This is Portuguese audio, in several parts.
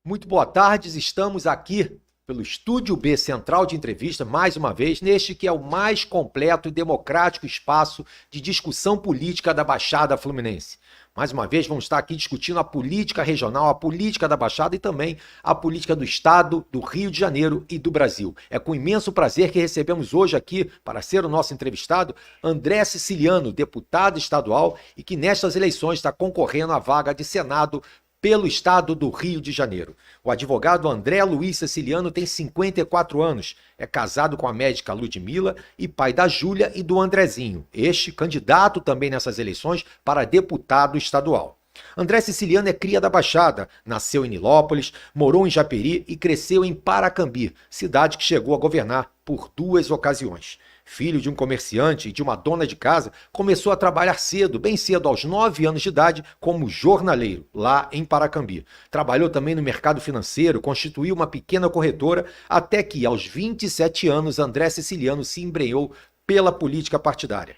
Muito boa tarde, estamos aqui pelo Estúdio B Central de Entrevista, mais uma vez, neste que é o mais completo e democrático espaço de discussão política da Baixada Fluminense. Mais uma vez, vamos estar aqui discutindo a política regional, a política da Baixada e também a política do Estado, do Rio de Janeiro e do Brasil. É com imenso prazer que recebemos hoje aqui, para ser o nosso entrevistado, André Siciliano, deputado estadual e que nestas eleições está concorrendo à vaga de Senado pelo Estado do Rio de Janeiro. O advogado André Luiz Siciliano tem 54 anos, é casado com a médica Ludmila e pai da Júlia e do Andrezinho, este candidato também nessas eleições para deputado estadual. André Siciliano é cria da Baixada, nasceu em Nilópolis, morou em Japeri e cresceu em Paracambi, cidade que chegou a governar por 2 ocasiões. Filho de um comerciante e de uma dona de casa, começou a trabalhar cedo, bem cedo, aos 9 anos de idade, como jornaleiro, lá em Paracambi. Trabalhou também no mercado financeiro, constituiu uma pequena corretora, até que, aos 27 anos, André Siciliano se embrenhou pela política partidária.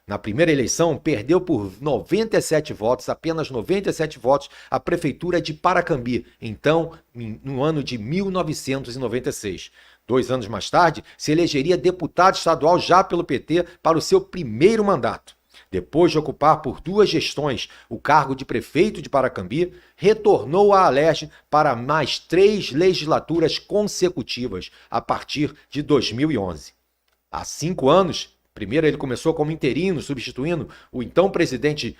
Na primeira eleição, perdeu por 97 votos, apenas 97 votos, a prefeitura de Paracambi, então, no ano de 1996. 2 anos mais tarde, se elegeria deputado estadual já pelo PT para o seu primeiro mandato. Depois de ocupar por 2 gestões o cargo de prefeito de Paracambi, retornou à Alerj para mais 3 legislaturas consecutivas, a partir de 2011. Há 5 anos, primeiro ele começou como interino, substituindo o então presidente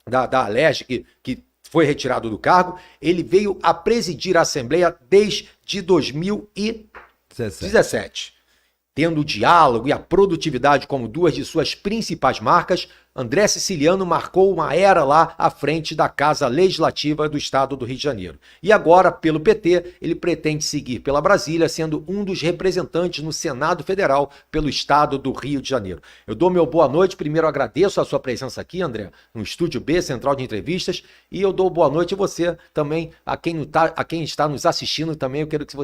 da Alerj, que foi retirado do cargo. Ele veio a presidir a Assembleia desde 2017. Tendo o diálogo e a produtividade como 2 de suas principais marcas, André Siciliano marcou uma era lá à frente da Casa Legislativa do Estado do Rio de Janeiro. E agora, pelo PT, ele pretende seguir pela Brasília, sendo um dos representantes no Senado Federal pelo Estado do Rio de Janeiro. Eu dou meu boa noite, primeiro agradeço a sua presença aqui, André, no Estúdio B, Central de Entrevistas, e eu dou boa noite a você também, a quem está nos assistindo também. Eu queria que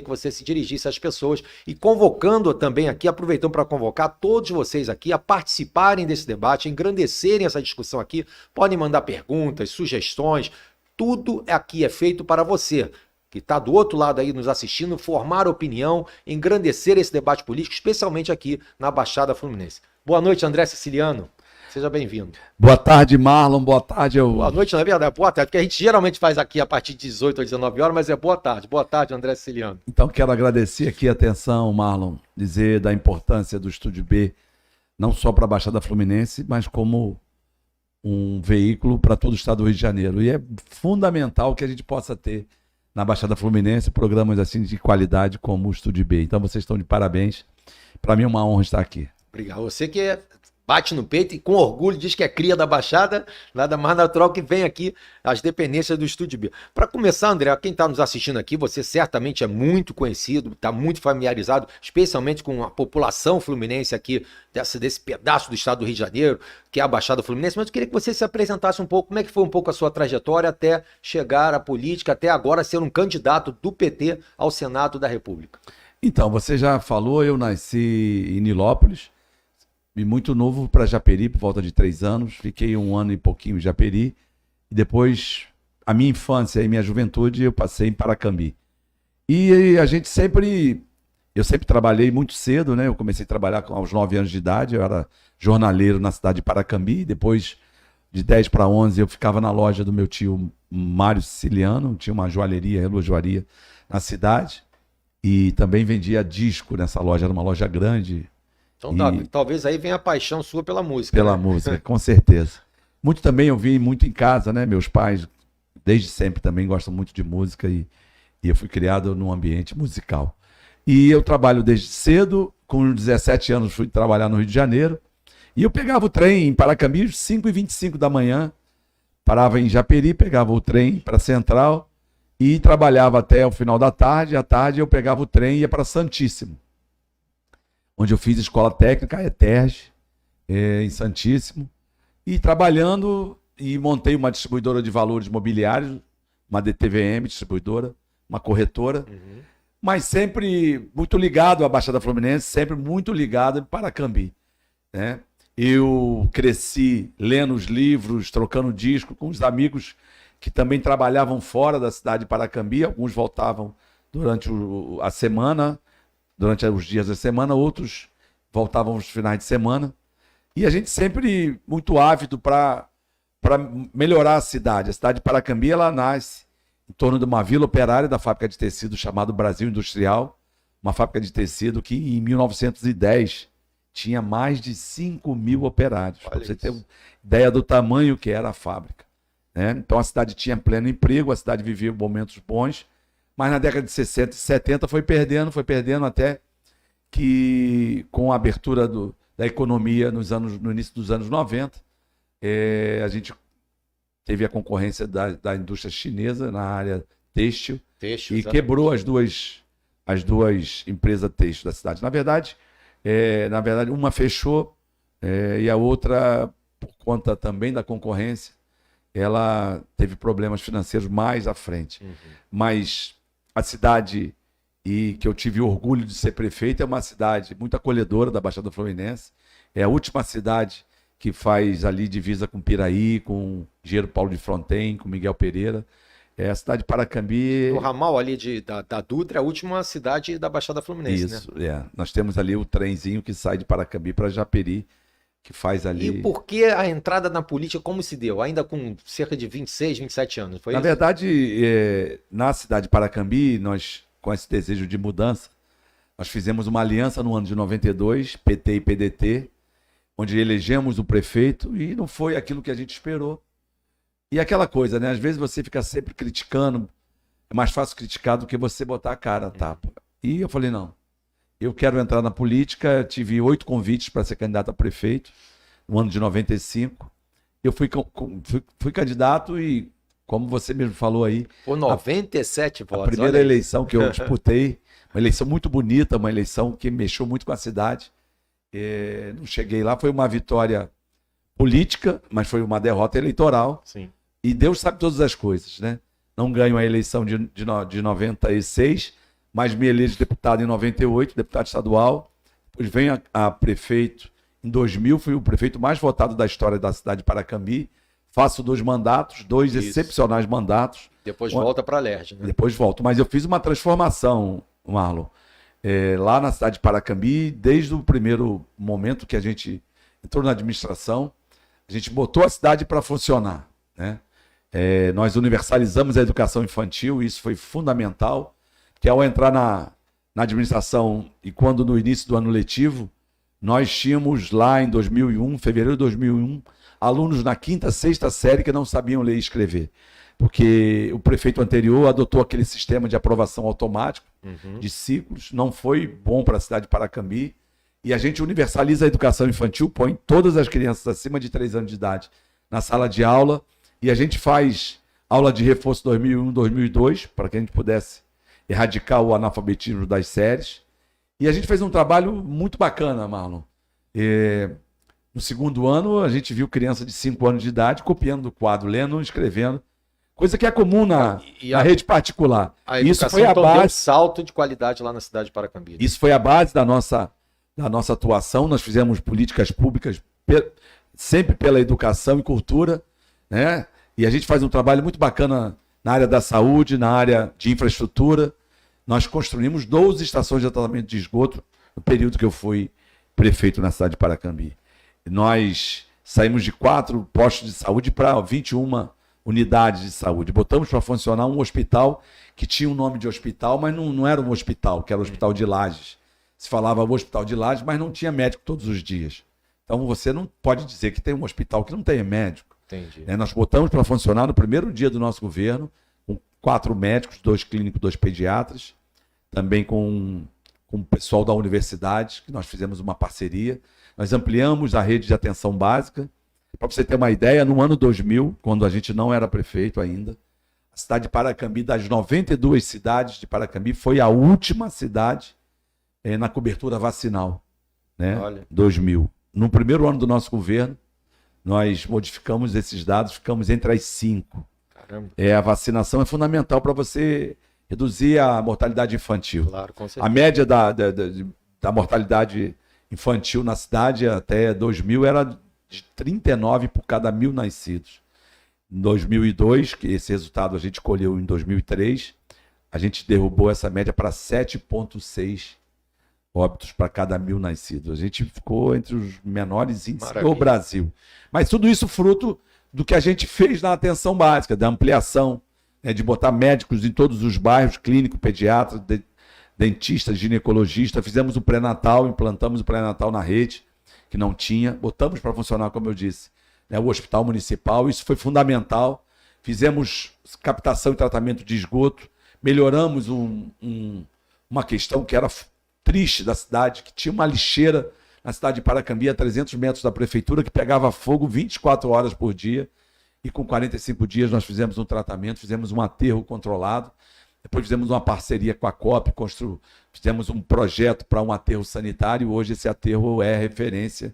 você se dirigisse às pessoas e convocando também aqui, aproveitando para convocar todos vocês aqui a participarem desse debate, engrandecerem essa discussão aqui. Podem mandar perguntas, sugestões, tudo aqui é feito para você, que está do outro lado aí nos assistindo, formar opinião, engrandecer esse debate político, especialmente aqui na Baixada Fluminense. Boa noite, André Siciliano. Seja bem-vindo. Boa tarde, Marlon. Boa tarde. Boa noite, não é verdade? Boa tarde, porque a gente geralmente faz aqui a partir de 18 ou 19 horas, mas é boa tarde. Boa tarde, André Siciliano. Então, quero agradecer aqui a atenção, Marlon, dizer da importância do Estúdio B, não só para a Baixada Fluminense, mas como um veículo para todo o estado do Rio de Janeiro. E é fundamental que a gente possa ter na Baixada Fluminense programas assim de qualidade como o Estúdio B. Então, vocês estão de parabéns. Para mim é uma honra estar aqui. Obrigado. Você que bate no peito e com orgulho diz que é cria da Baixada, nada mais natural que vem aqui às dependências do Estúdio B. Para começar, André, quem está nos assistindo aqui, você certamente é muito conhecido, está muito familiarizado, especialmente com a população fluminense aqui, desse pedaço do estado do Rio de Janeiro, que é a Baixada Fluminense, mas eu queria que você se apresentasse um pouco, como é que foi um pouco a sua trajetória até chegar à política, até agora ser um candidato do PT ao Senado da República. Então, você já falou, eu nasci em Nilópolis, e muito novo para Japeri, por volta de 3 anos. Fiquei 1 ano e pouquinho em Japeri. E depois, a minha infância e minha juventude, eu passei em Paracambi. E eu sempre trabalhei muito cedo, né? Eu comecei a trabalhar aos 9 anos de idade. Eu era jornaleiro na cidade de Paracambi. Depois, de 10 para 11, eu ficava na loja do meu tio Mário Siciliano. Tinha uma joalheria, relojoaria na cidade. E também vendia disco nessa loja. Era uma loja grande. Então, talvez aí venha a paixão sua pela música. Pela música, com certeza. Muito também eu vi muito em casa, né? Meus pais, desde sempre, também gostam muito de música e eu fui criado num ambiente musical. E eu trabalho desde cedo, com 17 anos fui trabalhar no Rio de Janeiro, e eu pegava o trem em Paracambi, 5h25 da manhã, parava em Japeri, pegava o trem para Central e trabalhava até o final da tarde. À tarde eu pegava o trem e ia para Santíssimo, onde eu fiz escola técnica, a ETERJ, em Santíssimo, e trabalhando, e montei uma distribuidora de valores imobiliários, uma DTVM distribuidora, uma corretora, mas sempre muito ligado à Baixada Fluminense, sempre muito ligado em Paracambi, né? Eu cresci lendo os livros, trocando disco com os amigos que também trabalhavam fora da cidade de Paracambi. Alguns voltavam durante a semana, durante os dias da semana, outros voltavam nos finais de semana. E a gente sempre muito ávido para melhorar a cidade. A cidade de Paracambi, ela nasce em torno de uma vila operária da fábrica de tecido chamada Brasil Industrial, uma fábrica de tecido que em 1910 tinha mais de 5.000 operários, para você ter uma ideia do tamanho que era a fábrica, né? Então a cidade tinha pleno emprego, a cidade vivia momentos bons, mas na década de 60 e 70 foi perdendo até que com a abertura da economia no início dos anos 90, a gente teve a concorrência da indústria chinesa na área têxtil e exatamente. quebrou as duas empresas têxteis da cidade. Na verdade, uma fechou e a outra, por conta também da concorrência, ela teve problemas financeiros mais à frente. Mas a cidade, e que eu tive orgulho de ser prefeito, é uma cidade muito acolhedora da Baixada Fluminense. É a última cidade que faz ali divisa com Piraí, com Engenheiro Paulo de Fronten, com Miguel Pereira. É a cidade de Paracambi. O ramal ali da Dutra é a última cidade da Baixada Fluminense, Isso, né? Nós temos ali o trenzinho que sai de Paracambi para Japeri, que faz ali... E por que a entrada na política, como se deu? Ainda com cerca de 26, 27 anos, foi Na isso? verdade, na cidade de Paracambi, nós, com esse desejo de mudança, nós fizemos uma aliança no ano de 92, PT e PDT, onde elegemos o prefeito e não foi aquilo que a gente esperou. E aquela coisa, né? Às vezes você fica sempre criticando, é mais fácil criticar do que você botar a cara a tapa. E eu falei, não, eu quero entrar na política, tive 8 convites para ser candidato a prefeito, no ano de 95. Eu fui candidato e, como você mesmo falou aí... Por 97 votos. A primeira eleição que eu disputei, uma eleição muito bonita, uma eleição que mexeu muito com a cidade. Não cheguei lá, foi uma vitória política, mas foi uma derrota eleitoral. Sim. E Deus sabe todas as coisas, né? Não ganho a eleição de 96, mas me elejo deputado em 98, deputado estadual. Depois venho a prefeito em 2000, fui o prefeito mais votado da história da cidade de Paracambi. Faço 2 mandatos, 2 excepcionais mandatos. Depois volta para a LERJ, né? Depois volto. Mas eu fiz uma transformação, Marlon, lá na cidade de Paracambi, desde o primeiro momento que a gente entrou na administração, a gente botou a cidade para funcionar, né? Nós universalizamos a educação infantil, e isso foi fundamental, que ao entrar na administração e quando no início do ano letivo, nós tínhamos lá em 2001, fevereiro de 2001, alunos na 5ª, 6ª série que não sabiam ler e escrever, porque o prefeito anterior adotou aquele sistema de aprovação automático de ciclos, não foi bom para a cidade de Paracambi, e a gente universaliza a educação infantil, põe todas as crianças acima de 3 anos de idade na sala de aula, e a gente faz aula de reforço 2001, 2002, para que a gente pudesse erradicar o analfabetismo das séries. E a gente fez um trabalho muito bacana, Marlon. No segundo ano, a gente viu criança de 5 anos de idade copiando do quadro, lendo e escrevendo, coisa que é comum na rede particular. A educação Isso foi a base, deu um salto de qualidade lá na cidade de Paracambi, né? Isso foi a base da nossa atuação. Nós fizemos políticas públicas sempre pela educação e cultura, né? E a gente faz um trabalho muito bacana na área da saúde, na área de infraestrutura. Nós construímos 12 estações de tratamento de esgoto no período que eu fui prefeito na cidade de Paracambi. Nós saímos de 4 postos de saúde para 21 unidades de saúde. Botamos para funcionar um hospital que tinha um nome de hospital, mas não era um hospital, que era o Hospital de Lages. Se falava o Hospital de Lages, mas não tinha médico todos os dias. Então você não pode dizer que tem um hospital que não tem médico. Entendi. Nós botamos para funcionar no primeiro dia do nosso governo, com 4 médicos, 2 clínicos, 2 pediatras, também com o pessoal da universidade, que nós fizemos uma parceria. Nós ampliamos a rede de atenção básica. Para você ter uma ideia, no ano 2000, quando a gente não era prefeito ainda, a cidade de Paracambi, das 92 cidades de Paracambi, foi a última cidade na cobertura vacinal, né? Olha. 2000. No primeiro ano do nosso governo, nós modificamos esses dados, ficamos entre as 5. Caramba. A vacinação é fundamental para você reduzir a mortalidade infantil. Claro, com certeza. A média da mortalidade infantil na cidade até 2000 era de 39 por cada 1.000 nascidos. Em 2002, que esse resultado a gente colheu em 2003, a gente derrubou essa média para 7,6 óbitos para cada 1.000 nascidos. A gente ficou entre os menores índices do Brasil. Mas tudo isso fruto do que a gente fez na atenção básica, da ampliação, né, de botar médicos em todos os bairros, clínico, pediatra, dentista, ginecologista. Fizemos o pré-natal, implantamos o pré-natal na rede, que não tinha. Botamos para funcionar, como eu disse, né, o hospital municipal. Isso foi fundamental. Fizemos captação e tratamento de esgoto. Melhoramos uma questão que era triste da cidade, que tinha uma lixeira na cidade de Paracambi, a 300 metros da prefeitura, que pegava fogo 24 horas por dia, e com 45 dias nós fizemos um tratamento, fizemos um aterro controlado, depois fizemos uma parceria com a COP, fizemos um projeto para um aterro sanitário, hoje esse aterro é referência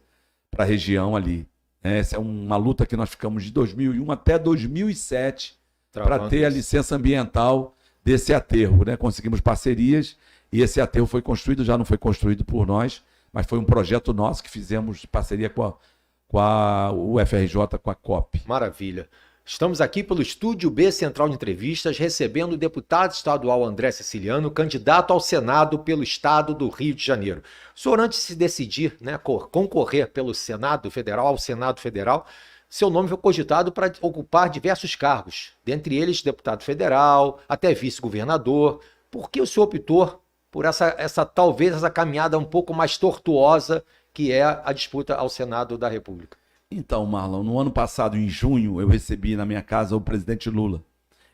para a região ali. Essa é uma luta que nós ficamos de 2001 até 2007 para ter a licença ambiental desse aterro, né? Conseguimos parcerias e esse aterro foi construído, já não foi construído por nós, mas foi um projeto nosso que fizemos de parceria com a UFRJ, com a COP. Maravilha. Estamos aqui pelo Estúdio B Central de Entrevistas, recebendo o deputado estadual André Siciliano, candidato ao Senado pelo estado do Rio de Janeiro. O senhor, antes de se decidir, né, concorrer pelo Senado Federal, ao Senado Federal, seu nome foi cogitado para ocupar diversos cargos, dentre eles deputado federal, até vice-governador. Por que o senhor optou por talvez essa caminhada um pouco mais tortuosa que é a disputa ao Senado da República? Então, Marlon, no ano passado, em junho, eu recebi na minha casa o presidente Lula.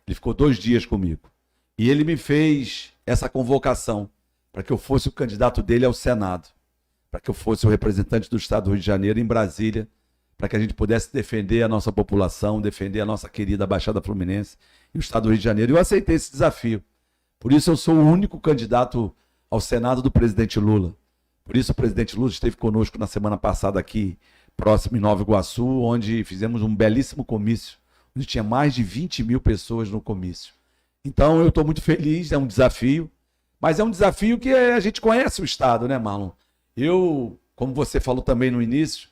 Ele ficou 2 dias comigo. E ele me fez essa convocação para que eu fosse o candidato dele ao Senado, para que eu fosse o representante do estado do Rio de Janeiro em Brasília, para que a gente pudesse defender a nossa população, defender a nossa querida Baixada Fluminense e o estado do Rio de Janeiro. E eu aceitei esse desafio. Por isso eu sou o único candidato ao Senado do presidente Lula. Por isso o presidente Lula esteve conosco na semana passada aqui, próximo em Nova Iguaçu, onde fizemos um belíssimo comício, onde tinha mais de 20.000 pessoas no comício. Então eu estou muito feliz, é um desafio, mas é um desafio que a gente conhece o estado, né, Marlon? Eu, como você falou também no início,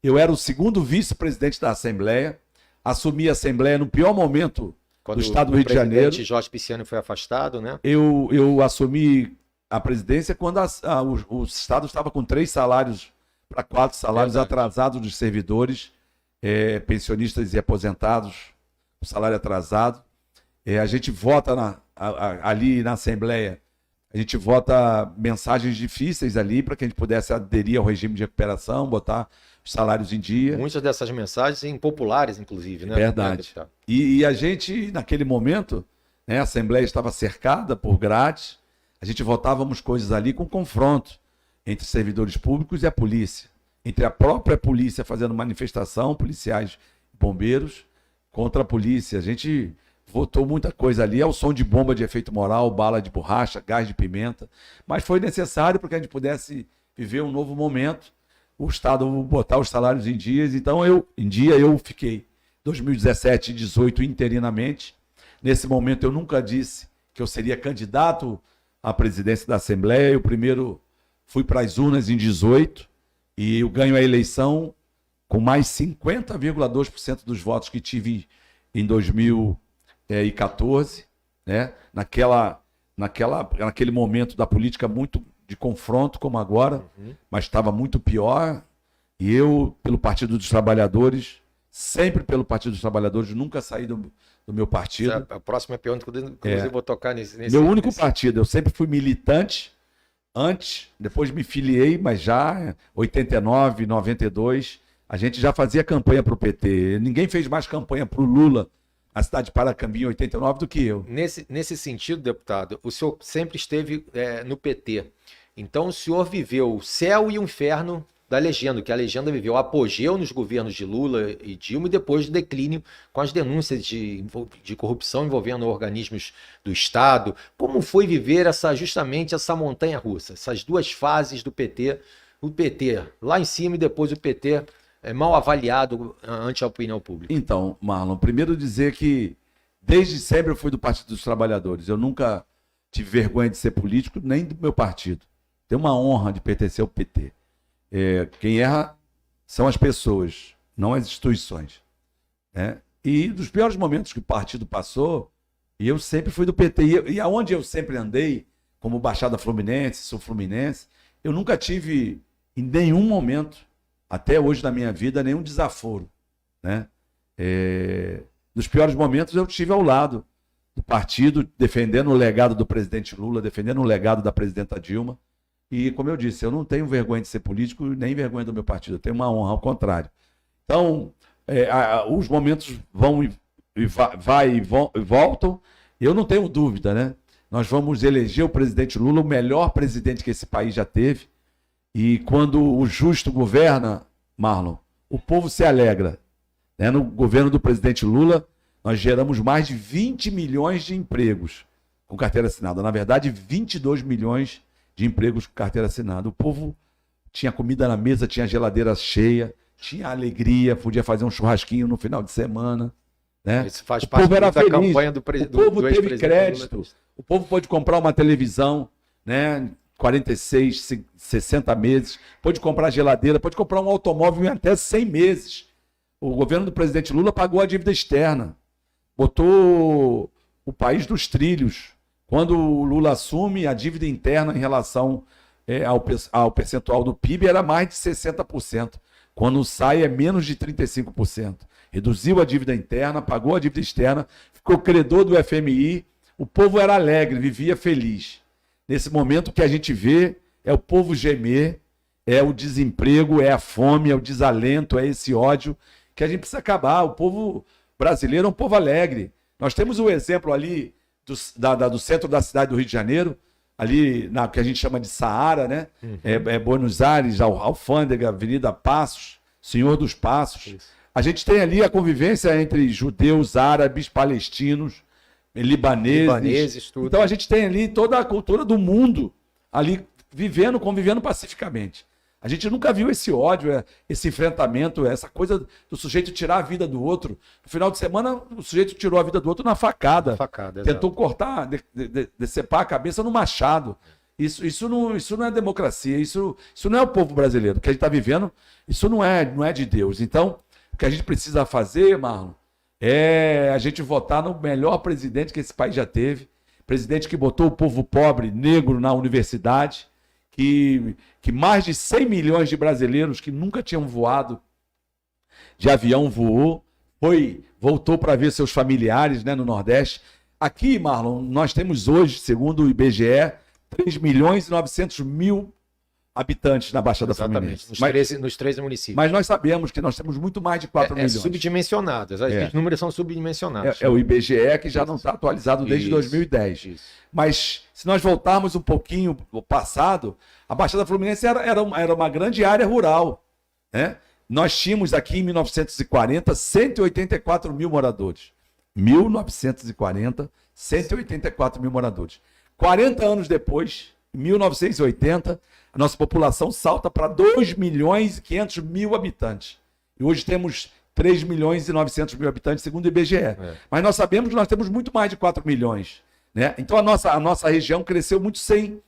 eu era o segundo vice-presidente da Assembleia, assumi a Assembleia no pior momento do estado do Rio de Janeiro. O presidente Jorge Pisciani foi afastado, né? Eu assumi a presidência quando o estado estava com 3 salários para 4 salários atrasados dos servidores, pensionistas e aposentados, o salário atrasado. A gente vota ali na Assembleia, a gente vota mensagens difíceis ali para que a gente pudesse aderir ao regime de recuperação, botar os salários em dia. Muitas dessas mensagens impopulares, inclusive, né? Verdade. E a gente, naquele momento, né, a Assembleia estava cercada por grades, a gente votávamos coisas ali com confronto entre servidores públicos e a polícia, entre a própria polícia fazendo manifestação, policiais e bombeiros, contra a polícia. A gente votou muita coisa ali, ao som de bomba de efeito moral, bala de borracha, gás de pimenta, mas foi necessário para que a gente pudesse viver um novo momento, o Estado botar os salários em dias. Então eu fiquei 2017 e 2018 interinamente. Nesse momento eu nunca disse que eu seria candidato à presidência da Assembleia. Eu primeiro fui para as urnas em 2018 e eu ganho a eleição com mais 50,2% dos votos que tive em 2014, né? Naquele momento da política muito de confronto como agora, mas estava muito pior. E eu, pelo Partido dos Trabalhadores, sempre pelo Partido dos Trabalhadores, nunca saí do meu partido. A próxima pergunta, inclusive, vou tocar nesse... Meu único partido, eu sempre fui militante antes, depois me filiei, mas já 89, 92, a gente já fazia campanha para o PT. Ninguém fez mais campanha para o Lula, a cidade de Paracambi, em 89, do que eu. Nesse sentido, deputado, o senhor sempre esteve no PT. Então o senhor viveu o céu e o inferno da legenda, que a legenda viveu o apogeu nos governos de Lula e Dilma e depois o declínio com as denúncias de corrupção envolvendo organismos do Estado. Como foi viver justamente essa montanha-russa, essas 2 fases do PT, o PT lá em cima e depois o PT mal avaliado ante a opinião pública? Então, Marlon, primeiro dizer que desde sempre eu fui do Partido dos Trabalhadores. Eu nunca tive vergonha de ser político, nem do meu partido. Tenho uma honra de pertencer ao PT. Quem erra são as pessoas, não as instituições. E dos piores momentos que o partido passou, e eu sempre fui do PT. E aonde eu sempre andei, como Baixada Fluminense, Sul Fluminense, eu nunca tive, em nenhum momento, até hoje na minha vida, nenhum desaforo, né? Nos piores momentos eu estive ao lado do partido, defendendo o legado do presidente Lula, defendendo o legado da presidenta Dilma. E, como eu disse, eu não tenho vergonha de ser político, nem vergonha do meu partido, eu tenho uma honra, ao contrário. Então, os momentos vão e voltam, eu não tenho dúvida, né? Nós vamos eleger o presidente Lula, o melhor presidente que esse país já teve. E quando o justo governa, Marlon, o povo se alegra. Né? No governo do presidente Lula, nós geramos mais de 20 milhões de empregos com carteira assinada. Na verdade, 22 milhões de empregos com carteira assinada. O povo tinha comida na mesa, tinha geladeira cheia, tinha alegria, podia fazer um churrasquinho no final de semana. Né? Isso faz o parte povo era da feliz. campanha do O povo teve ex-presidente crédito. Lula. O povo pôde comprar uma televisão, né? 46, 60 meses, pôde comprar geladeira, pôde comprar um automóvel em até 100 meses. O governo do presidente Lula pagou a dívida externa, botou o país dos trilhos. Quando o Lula assume, a dívida interna em relação ao percentual do PIB era mais de 60%. Quando sai é menos de 35%. Reduziu a dívida interna, pagou a dívida externa, ficou credor do FMI, o povo era alegre, vivia feliz. Nesse momento, o que a gente vê é o povo gemer, é o desemprego, é a fome, é o desalento, é esse ódio que a gente precisa acabar. O povo brasileiro é um povo alegre. Nós temos um exemplo ali do centro da cidade do Rio de Janeiro, ali na que a gente chama de Saara, né? Uhum. Buenos Aires, Alfândega, Avenida Passos, Senhor dos Passos. Isso. A gente tem ali a convivência entre judeus, árabes, palestinos, libaneses, tudo. Então a gente tem ali toda a cultura do mundo ali convivendo pacificamente. A gente nunca viu esse ódio, esse enfrentamento, essa coisa do sujeito tirar a vida do outro. No final de semana, o sujeito tirou a vida do outro na facada. Tentou cortar, decepar a cabeça no machado. Isso não é democracia, isso não é o povo brasileiro. O que a gente está vivendo, isso não é de Deus. Então, o que a gente precisa fazer, Marlon, é a gente votar no melhor presidente que esse país já teve. Presidente que botou o povo pobre, negro na universidade, que mais de 100 milhões de brasileiros que nunca tinham voado de avião voltou para ver seus familiares, né, no Nordeste. Aqui, Marlon, nós temos hoje, segundo o IBGE, 3 milhões e 900 mil habitantes na Baixada Fluminense. Nos 13 municípios. Mas nós sabemos que nós temos muito mais de 4 milhões. Subdimensionados. Os números são subdimensionados. É o IBGE que já não está atualizado desde 2010. Isso. Mas se nós voltarmos um pouquinho no passado, a Baixada Fluminense era uma grande área rural. Né? Nós tínhamos aqui em 1940 184 mil moradores. 1940, 184 mil moradores. 40 anos depois, em 1980, a nossa população salta para 2 milhões e 500 mil habitantes. E hoje temos 3 milhões e 900 mil habitantes, segundo o IBGE. Mas nós sabemos que nós temos muito mais de 4 milhões. Né? Então a nossa região cresceu muito sem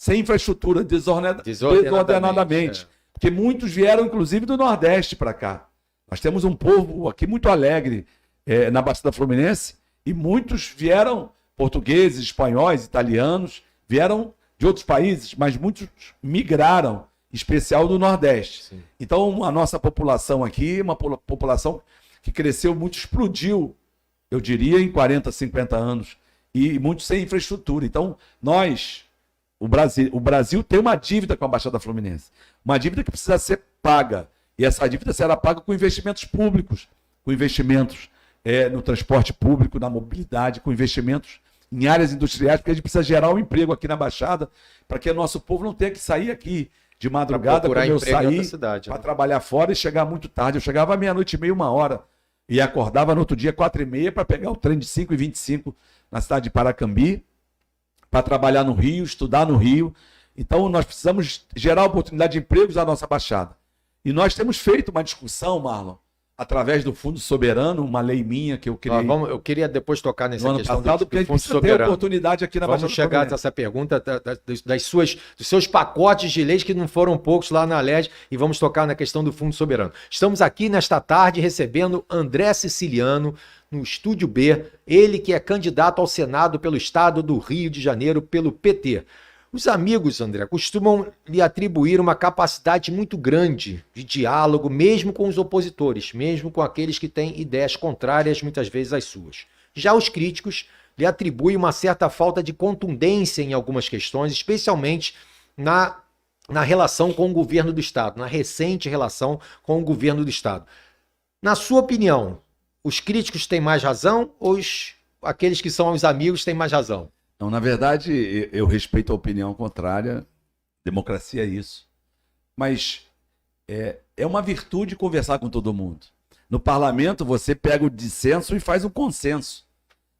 infraestrutura, desordenadamente. Porque muitos vieram, inclusive, do Nordeste para cá. Nós temos um povo aqui muito alegre na Baixada Fluminense, e muitos vieram, portugueses, espanhóis, italianos, vieram de outros países, mas muitos migraram, em especial do Nordeste. Sim. Então, a nossa população aqui, uma população que cresceu muito, explodiu, eu diria, em 40, 50 anos, e muito sem infraestrutura. Então, o Brasil tem uma dívida com a Baixada Fluminense, uma dívida que precisa ser paga, e essa dívida será paga com investimentos públicos, com investimentos no transporte público, na mobilidade, com investimentos em áreas industriais, porque a gente precisa gerar um emprego aqui na Baixada, para que o nosso povo não tenha que sair aqui de madrugada, como eu saí, para trabalhar fora e chegar muito tarde. Eu chegava à meia-noite e meia, 1h, e acordava no outro dia, 4h30, para pegar o trem de 5h25 na cidade de Paracambi, para trabalhar no Rio, estudar no Rio. Então, nós precisamos gerar oportunidade de empregos à nossa Baixada. E nós temos feito uma discussão, Marlon, através do Fundo Soberano, uma lei minha que eu criei Eu queria depois tocar nessa no ano questão passado, porque a do gente Fundo precisa ter Soberano. oportunidade aqui na Vamos Baixada chegar Fluminense. nessa pergunta dos seus pacotes de leis, que não foram poucos lá na LERJ, e vamos tocar na questão do Fundo Soberano. Estamos aqui nesta tarde recebendo André Siciliano no Estúdio B, ele que é candidato ao Senado pelo estado do Rio de Janeiro pelo PT. Os amigos, André, costumam lhe atribuir uma capacidade muito grande de diálogo, mesmo com os opositores, mesmo com aqueles que têm ideias contrárias, muitas vezes, às suas. Já os críticos lhe atribuem uma certa falta de contundência em algumas questões, especialmente na relação com o governo do Estado, na recente relação com o governo do Estado. Na sua opinião, os críticos têm mais razão ou aqueles que são os amigos têm mais razão? Não, na verdade, eu respeito a opinião contrária, democracia é isso. Mas é uma virtude conversar com todo mundo. No parlamento, você pega o dissenso e faz um consenso.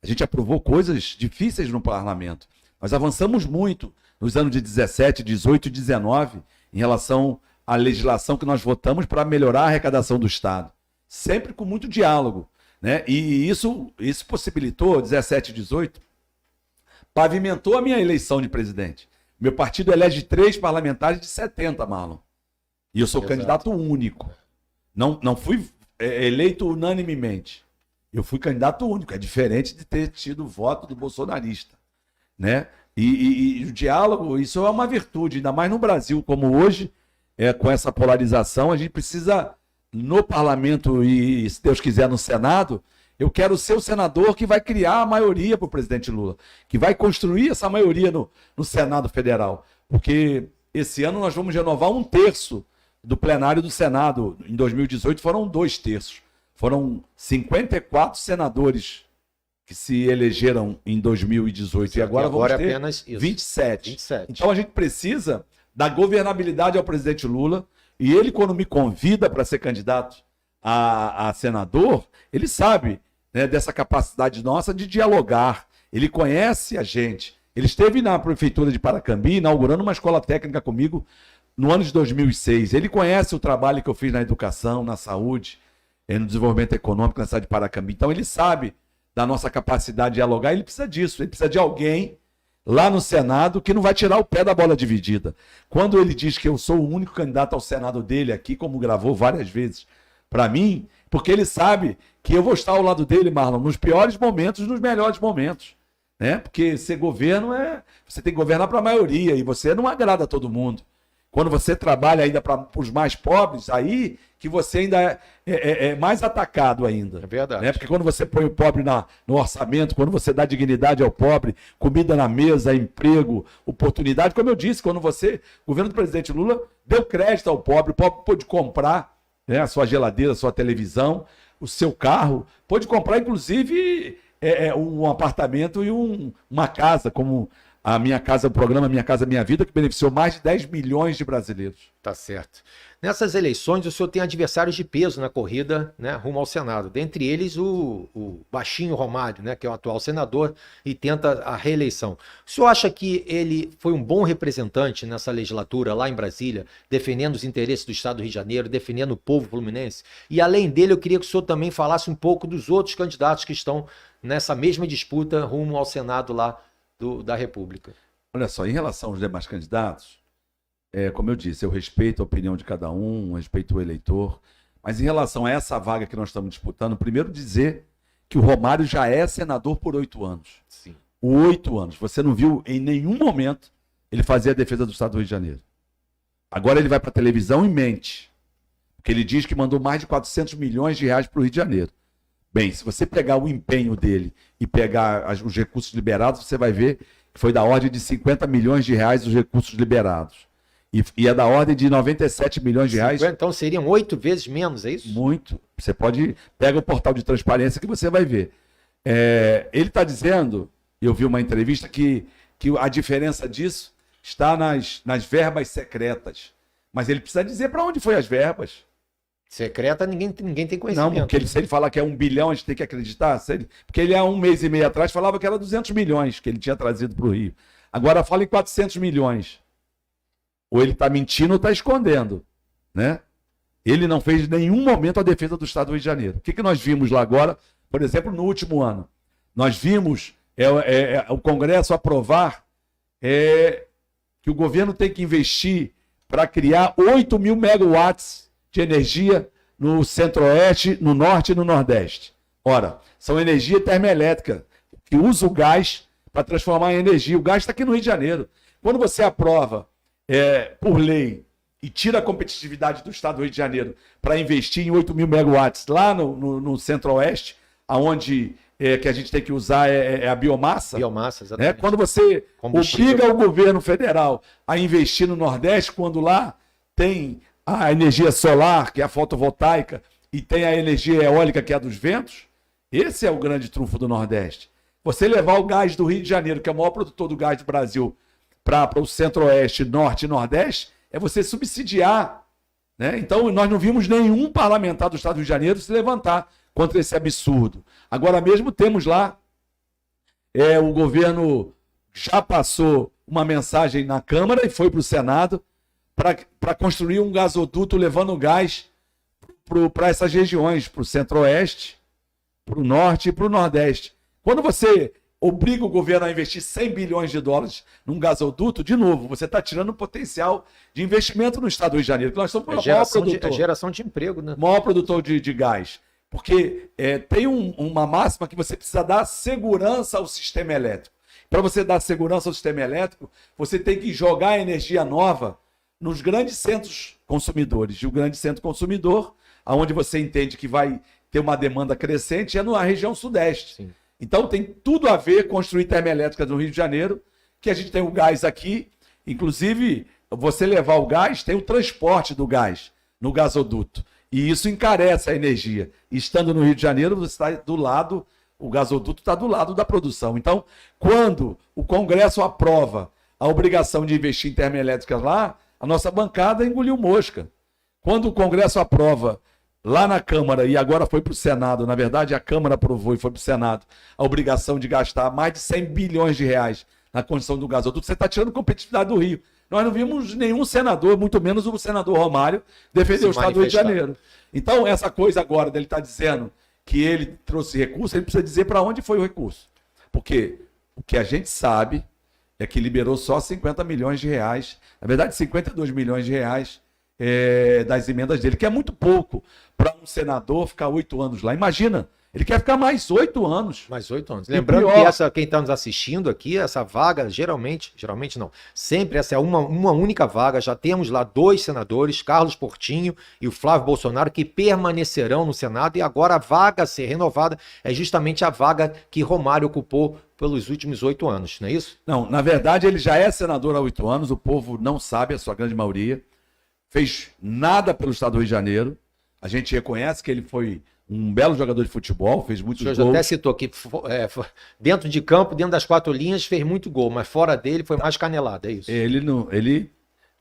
A gente aprovou coisas difíceis no parlamento. Nós avançamos muito nos anos de 17, 18 e 19 em relação à legislação que nós votamos para melhorar a arrecadação do Estado. Sempre com muito diálogo, né? E isso possibilitou, 17 e 18, pavimentou a minha eleição de presidente. Meu partido elege 3 parlamentares de 70, Marlon. E eu sou candidato único. Não fui eleito unanimemente. Eu fui candidato único. É diferente de ter tido o voto do bolsonarista, né? E o diálogo, isso é uma virtude, ainda mais no Brasil, como hoje, com essa polarização, a gente precisa, no parlamento e, se Deus quiser, no Senado, eu quero ser o senador que vai criar a maioria para o presidente Lula, que vai construir essa maioria no Senado Federal. Porque esse ano nós vamos renovar 1/3 do plenário do Senado. Em 2018 foram 2/3. Foram 54 senadores que se elegeram em 2018. E agora vamos ter apenas 27. Então a gente precisa da governabilidade ao presidente Lula. E ele, quando me convida para ser candidato a senador, ele sabe, né, dessa capacidade nossa de dialogar. Ele conhece a gente. Ele esteve na prefeitura de Paracambi, inaugurando uma escola técnica comigo no ano de 2006. Ele conhece o trabalho que eu fiz na educação, na saúde, no desenvolvimento econômico na cidade de Paracambi. Então ele sabe da nossa capacidade de dialogar. Ele precisa disso. Ele precisa de alguém lá no Senado que não vai tirar o pé da bola dividida. Quando ele diz que eu sou o único candidato ao Senado dele aqui, como gravou várias vezes para mim, porque ele sabe que eu vou estar ao lado dele, Marlon, nos piores momentos e nos melhores momentos, né? Porque ser governo você tem que governar para a maioria e você não agrada a todo mundo. Quando você trabalha ainda para os mais pobres, aí que você ainda é mais atacado ainda. É verdade. Né? Porque quando você põe o pobre no orçamento, quando você dá dignidade ao pobre, comida na mesa, emprego, oportunidade, como eu disse, quando o governo do presidente Lula deu crédito ao pobre, o pobre pôde comprar, né, a sua geladeira, a sua televisão, o seu carro, pôde comprar inclusive um apartamento e uma casa, como a Minha Casa, o programa Minha Casa Minha Vida, que beneficiou mais de 10 milhões de brasileiros. Tá certo. Nessas eleições, o senhor tem adversários de peso na corrida, né, rumo ao Senado. Dentre eles, o baixinho Romário, né, que é o atual senador e tenta a reeleição. O senhor acha que ele foi um bom representante nessa legislatura lá em Brasília, defendendo os interesses do Estado do Rio de Janeiro, defendendo o povo fluminense? E além dele, eu queria que o senhor também falasse um pouco dos outros candidatos que estão nessa mesma disputa rumo ao Senado lá da República. Olha só, em relação aos demais candidatos, como eu disse, eu respeito a opinião de cada um, respeito o eleitor, mas em relação a essa vaga que nós estamos disputando, primeiro dizer que o Romário já é senador por 8 anos. Sim. 8 anos. Você não viu em nenhum momento ele fazer a defesa do Estado do Rio de Janeiro. Agora ele vai para a televisão e mente, porque ele diz que mandou mais de 400 milhões de reais para o Rio de Janeiro. Bem, se você pegar o empenho dele e pegar os recursos liberados, você vai ver que foi da ordem de 50 milhões de reais os recursos liberados. E é da ordem de 97 milhões de reais. Então seriam 8 vezes menos, é isso? Muito. Você pega o portal de transparência que você vai ver. Ele está dizendo, eu vi uma entrevista, que a diferença disso está nas verbas secretas. Mas ele precisa dizer para onde foi as verbas. Secreta, ninguém tem conhecimento. Não, porque se ele falar que é 1 bilhão, a gente tem que acreditar. Porque ele há 1 mês e meio atrás falava que era 200 milhões que ele tinha trazido para o Rio. Agora fala em 400 milhões. Ou ele está mentindo ou está escondendo, né? Ele não fez em nenhum momento a defesa do Estado do Rio de Janeiro. O que nós vimos lá agora, por exemplo, no último ano? Nós vimos o Congresso aprovar que o governo tem que investir para criar 8 mil megawatts de energia no Centro-Oeste, no Norte e no Nordeste. Ora, são energia termoelétrica, que usa o gás para transformar em energia. O gás está aqui no Rio de Janeiro. Quando você aprova, por lei, e tira a competitividade do Estado do Rio de Janeiro para investir em 8 mil megawatts lá no Centro-Oeste, onde que a gente tem que usar a biomassa. Biomassa, exatamente. Quando você obriga o governo federal a investir no Nordeste, quando lá tem a energia solar, que é a fotovoltaica, e tem a energia eólica, que é a dos ventos, esse é o grande trunfo do Nordeste. Você levar o gás do Rio de Janeiro, que é o maior produtor do gás do Brasil, para o Centro-Oeste, Norte e Nordeste, é você subsidiar. Né? Então, nós não vimos nenhum parlamentar do Estado do Rio de Janeiro se levantar contra esse absurdo. Agora mesmo temos lá, o governo já passou uma mensagem na Câmara e foi para o Senado para construir um gasoduto levando gás para essas regiões, para o Centro-Oeste, para o Norte e para o Nordeste. Quando você obriga o governo a investir 100 bilhões de dólares num gasoduto, de novo, você está tirando o potencial de investimento no Estado do Rio de Janeiro, que nós somos o maior produtor. Geração de emprego, né? Maior produtor de gás. Porque tem uma máxima que você precisa dar segurança ao sistema elétrico. Para você dar segurança ao sistema elétrico, você tem que jogar energia nova nos grandes centros consumidores. E o grande centro consumidor, onde você entende que vai ter uma demanda crescente, é na região sudeste. Sim. Então tem tudo a ver construir termoelétricas no Rio de Janeiro, que a gente tem o gás aqui, inclusive você levar o gás, tem o transporte do gás no gasoduto. E isso encarece a energia. E estando no Rio de Janeiro, você está do lado, o gasoduto está do lado da produção. Então, quando o Congresso aprova a obrigação de investir em termoelétricas lá, a nossa bancada engoliu mosca. Quando o Congresso aprova lá na Câmara, e agora foi para o Senado, na verdade a Câmara aprovou e foi para o Senado, a obrigação de gastar mais de 100 bilhões de reais na construção do gasoduto, você está tirando competitividade do Rio. Nós não vimos nenhum senador, muito menos o senador Romário, defender o Estado do Rio de Janeiro. Então, essa coisa agora dele estar dizendo que ele trouxe recurso, ele precisa dizer para onde foi o recurso. Porque o que a gente sabe é que liberou só 50 milhões de reais, na verdade 52 milhões de reais, das emendas dele, que é muito pouco para um senador ficar 8 anos lá. Imagina, ele quer ficar mais 8 anos. Mais 8 anos. Lembrando que quem está nos assistindo aqui, essa vaga, geralmente não, sempre essa é uma única vaga. Já temos lá 2 senadores, Carlos Portinho e o Flávio Bolsonaro, que permanecerão no Senado, e agora a vaga a ser renovada é justamente a vaga que Romário ocupou pelos últimos 8 anos, não é isso? Não, na verdade ele já é senador há 8 anos, o povo não sabe, a sua grande maioria. Fez nada pelo Estado do Rio de Janeiro. A gente reconhece que ele foi um belo jogador de futebol, fez muitos gols. O senhor até citou que dentro de campo, dentro das 4 linhas, fez muito gol, mas fora dele foi mais canelada, é isso?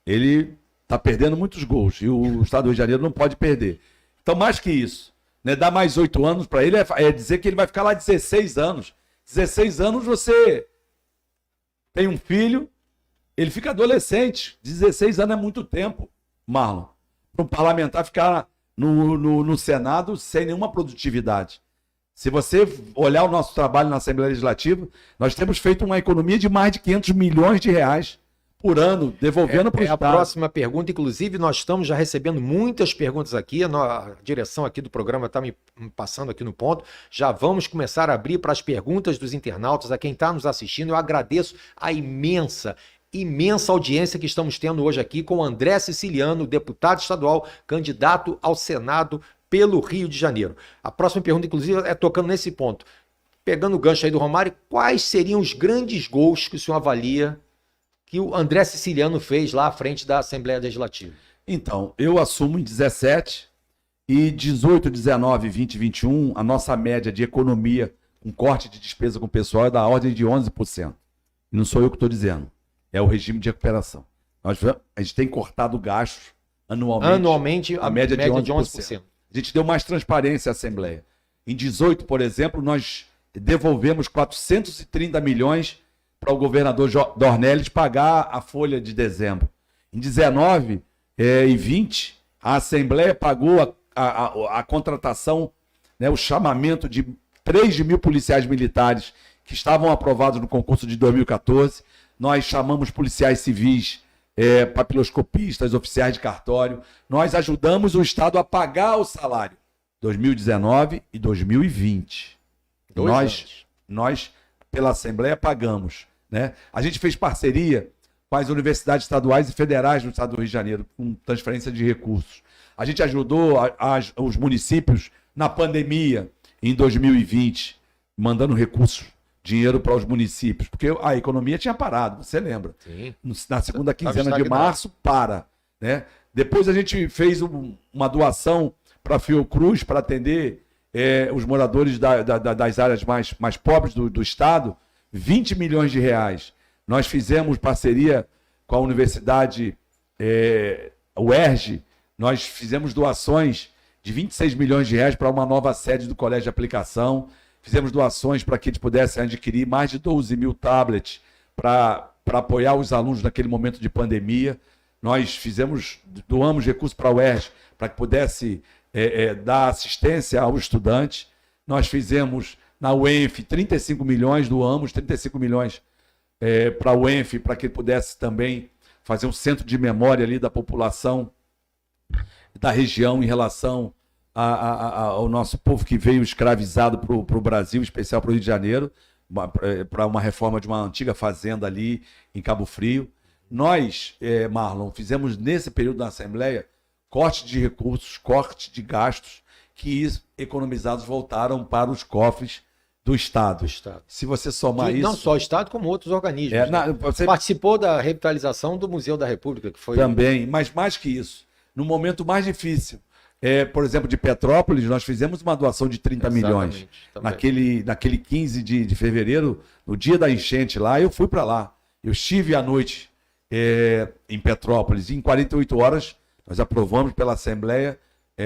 Ele está perdendo muitos gols e o Estado do Rio de Janeiro não pode perder. Então, mais que isso, né, dar mais 8 anos para ele é dizer que ele vai ficar lá 16 anos. 16 anos você tem um filho, ele fica adolescente. 16 anos é muito tempo, Marlon, para um parlamentar ficar no Senado sem nenhuma produtividade. Se você olhar o nosso trabalho na Assembleia Legislativa, nós temos feito uma economia de mais de 500 milhões de reais por ano, devolvendo para o Estado. A próxima pergunta, inclusive, nós estamos já recebendo muitas perguntas aqui, a direção aqui do programa está me passando aqui no ponto, já vamos começar a abrir para as perguntas dos internautas, a quem está nos assistindo. Eu agradeço a imensa audiência que estamos tendo hoje aqui com o André Siciliano, deputado estadual, candidato ao Senado pelo Rio de Janeiro. A próxima pergunta, inclusive, é tocando nesse ponto. Pegando o gancho aí do Romário, quais seriam os grandes gols que o senhor avalia que o André Siciliano fez lá à frente da Assembleia Legislativa? Então, eu assumo em 17 e 18, 19, 20, 21, a nossa média de economia, com corte de despesa com o pessoal, é da ordem de 11%. E não sou eu que estou dizendo. É o regime de recuperação. A gente tem cortado gastos anualmente a média de 11%. A gente deu mais transparência à Assembleia. Em 18, por exemplo, nós devolvemos 430 milhões para o governador Dornelles pagar a folha de dezembro. Em 19 e 20, A Assembleia pagou a contratação, né, o chamamento de 3.000 policiais militares que estavam aprovados no concurso de 2014. Nós chamamos policiais civis, papiloscopistas, oficiais de cartório. Nós ajudamos o Estado a pagar o salário 2019 e 2020. Nós, pela Assembleia, pagamos, né? A gente fez parceria com as universidades estaduais e federais do Estado do Rio de Janeiro, com transferência de recursos. A gente ajudou os municípios na pandemia em 2020, mandando recursos, dinheiro para os municípios, porque a economia tinha parado, você lembra? Sim. Na segunda quinzena de março, né? Depois a gente fez uma doação para a Fiocruz para atender os moradores das áreas mais pobres do Estado, 20 milhões de reais. Nós fizemos parceria com a Universidade UERJ, nós fizemos doações de 26 milhões de reais para uma nova sede do Colégio de Aplicação, fizemos doações para que eles pudessem adquirir mais de 12 mil tablets para apoiar os alunos naquele momento de pandemia. Nós doamos recursos para a UERJ para que pudesse dar assistência ao estudante. Nós fizemos na UENF 35 milhões, doamos 35 milhões para a UENF, para que ele pudesse também fazer um centro de memória ali da população da região em relação ao nosso povo que veio escravizado para o Brasil, em especial para o Rio de Janeiro, para uma reforma de uma antiga fazenda ali em Cabo Frio. Nós, Marlon, fizemos nesse período da Assembleia corte de recursos, corte de gastos, que economizados voltaram para os cofres do Estado. Se você somar isso... Não só o Estado, como outros organismos. Você participou da revitalização do Museu da República, que foi... Também, mas mais que isso, no momento mais difícil, por exemplo, de Petrópolis, nós fizemos uma doação de 30 milhões. Naquele 15 de fevereiro, no dia da enchente lá, eu fui para lá. Eu estive à noite em Petrópolis, e em 48 horas nós aprovamos pela Assembleia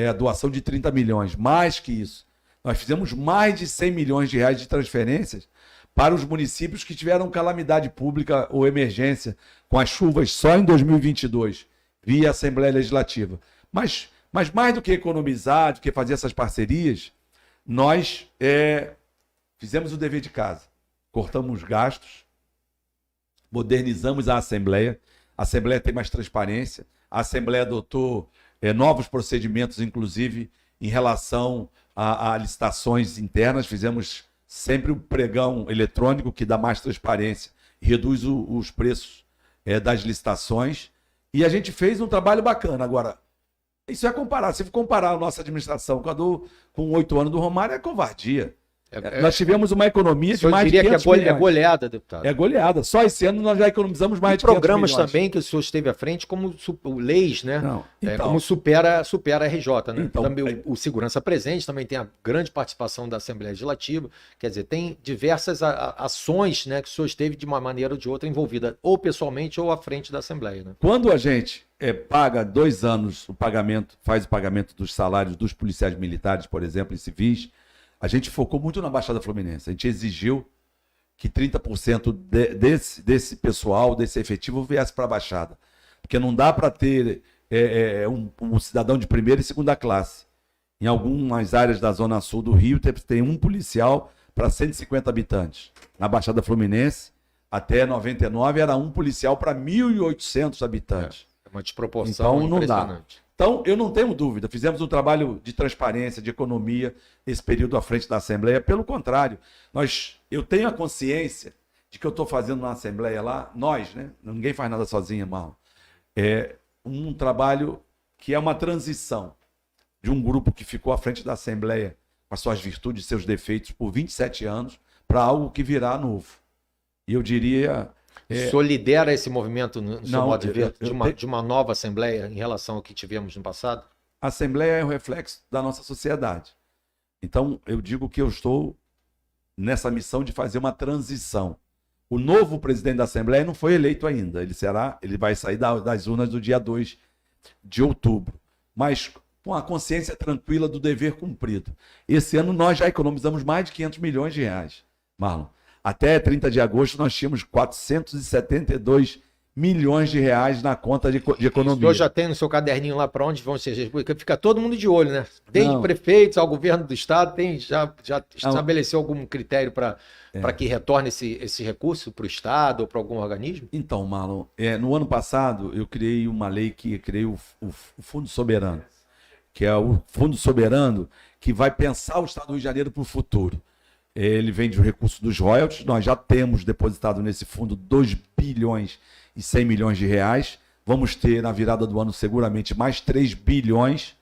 a doação de 30 milhões. Mais que isso, nós fizemos mais de 100 milhões de reais de transferências para os municípios que tiveram calamidade pública ou emergência com as chuvas só em 2022, via Assembleia Legislativa. Mas mais do que economizar, do que fazer essas parcerias, nós fizemos o dever de casa. Cortamos gastos, modernizamos a Assembleia tem mais transparência, a Assembleia adotou novos procedimentos, inclusive em relação a licitações internas. Fizemos sempre o pregão eletrônico, que dá mais transparência e reduz os preços das licitações. E a gente fez um trabalho bacana. Agora, isso é comparar. Se comparar a nossa administração com 8 anos do Romário, é covardia. Nós tivemos uma economia de mais de 500 milhões. É goleada, deputado. É goleada. Só esse ano nós já economizamos mais de 500 programas milhões. Também que o senhor esteve à frente, como leis, né? Não, então, como supera a RJ, né? Então, também o Segurança Presente também tem a grande participação da Assembleia Legislativa. Quer dizer, tem diversas ações, né, que o senhor esteve de uma maneira ou de outra envolvida, ou pessoalmente ou à frente da Assembleia, né? Quando a gente paga 2 anos faz o pagamento dos salários dos policiais militares, por exemplo, e civis, a gente focou muito na Baixada Fluminense. A gente exigiu que 30% desse pessoal, desse efetivo, viesse para a Baixada. Porque não dá para ter um cidadão de primeira e segunda classe. Em algumas áreas da Zona Sul do Rio, tem um policial para 150 habitantes. Na Baixada Fluminense, até 99, era um policial para 1.800 habitantes. É uma desproporção então, não impressionante. Dá. Então, eu não tenho dúvida, fizemos um trabalho de transparência, de economia, nesse período à frente da Assembleia. Pelo contrário, eu tenho a consciência de que eu estou fazendo na Assembleia lá, nós, né? Ninguém faz nada sozinho, irmão. É um trabalho que é uma transição de um grupo que ficou à frente da Assembleia, com as suas virtudes e seus defeitos, por 27 anos, para algo que virá novo. E eu diria... O senhor lidera esse movimento, no seu modo de ver, de uma nova Assembleia em relação ao que tivemos no passado? A Assembleia é um reflexo da nossa sociedade. Então, eu digo que eu estou nessa missão de fazer uma transição. O novo presidente da Assembleia não foi eleito ainda. Ele vai sair das urnas do dia 2 de outubro. Mas com a consciência tranquila do dever cumprido. Esse ano nós já economizamos mais de 500 milhões de reais, Marlon. Até 30 de agosto nós tínhamos 472 milhões de reais na conta de O economia. senhor já tem no seu caderninho lá para onde vão ser, porque fica todo mundo de olho, né? Desde Não. prefeitos ao governo do estado, já Não. estabeleceu algum critério para que retorne esse recurso para o estado ou para algum organismo? Então, Marlon, no ano passado eu criei uma lei que criei o Fundo Soberano, que é o Fundo Soberano que vai pensar o estado do Rio de Janeiro para o futuro. Ele vem de recursos dos royalties, nós já temos depositado nesse fundo 2 bilhões e 100 milhões de reais. Vamos ter na virada do ano seguramente mais 3 bilhões,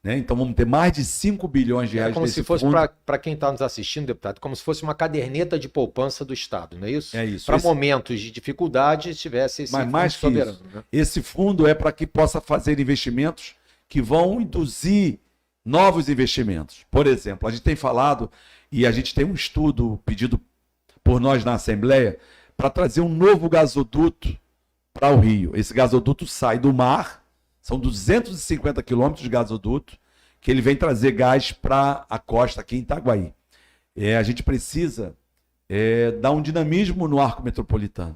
né? Então vamos ter mais de 5 bilhões de reais como nesse se fosse, fundo. para quem está nos assistindo, deputado, como se fosse uma caderneta de poupança do estado, não é isso? É isso. Para momentos de dificuldade tivesse esse Mas mais fundo que soberano. isso, Né? esse fundo é para que possa fazer investimentos que vão induzir novos investimentos. Por exemplo, a gente tem falado e a gente tem um estudo pedido por nós na Assembleia para trazer um novo gasoduto para o Rio. Esse gasoduto sai do mar, são 250 quilômetros de gasoduto, que ele vem trazer gás para a costa aqui em Itaguaí. A gente precisa dar um dinamismo no arco metropolitano.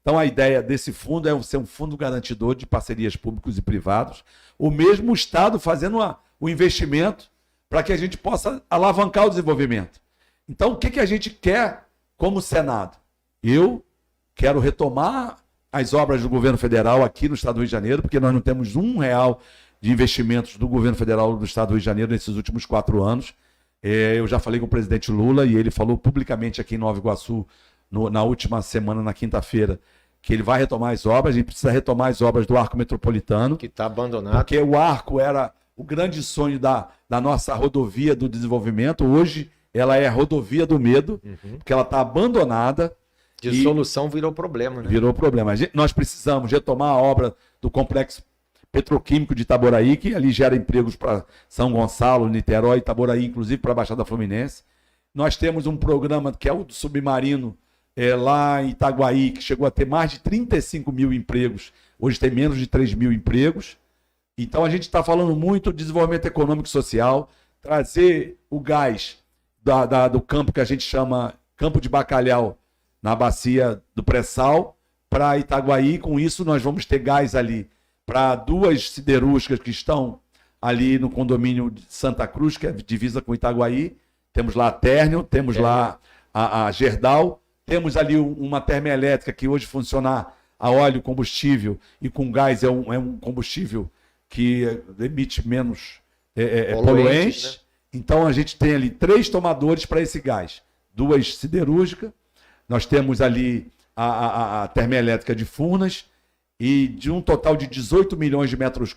Então a ideia desse fundo é ser um fundo garantidor de parcerias públicos e privados, o mesmo Estado fazendo o investimento para que a gente possa alavancar o desenvolvimento. Então, o que a gente quer como Senado? Eu quero retomar as obras do governo federal aqui no estado do Rio de Janeiro, porque nós não temos R$1 de investimentos do governo federal do estado do Rio de Janeiro nesses últimos 4 anos. Eu já falei com o presidente Lula e ele falou publicamente aqui em Nova Iguaçu, na última semana, na quinta-feira, que ele vai retomar as obras. A gente precisa retomar as obras do Arco Metropolitano. Que está abandonado. Porque o Arco era o grande sonho da nossa rodovia do desenvolvimento. Hoje ela é a rodovia do medo, porque ela está abandonada. Dissolução virou problema, né? Virou problema. Nós precisamos retomar a obra do complexo petroquímico de Itaboraí, que ali gera empregos para São Gonçalo, Niterói, Itaboraí, inclusive para a Baixada Fluminense. Nós temos um programa que é o do submarino, lá em Itaguaí, que chegou a ter mais de 35 mil empregos. Hoje tem menos de 3 mil empregos. Então a gente está falando muito de desenvolvimento econômico e social, trazer o gás do campo que a gente chama Campo de Bacalhau, na bacia do pré-sal, para Itaguaí. Com isso nós vamos ter gás ali para 2 siderúrgicas que estão ali no condomínio de Santa Cruz, que é divisa com Itaguaí. Temos lá a Térnio, temos lá a Gerdau, temos ali uma termoelétrica que hoje funciona a óleo combustível e com gás é um combustível que emite menos poluentes. Né? Então a gente tem ali 3 tomadores para esse gás, 2 siderúrgicas, nós temos ali a termoelétrica de Furnas, e de um total de 18 milhões de metros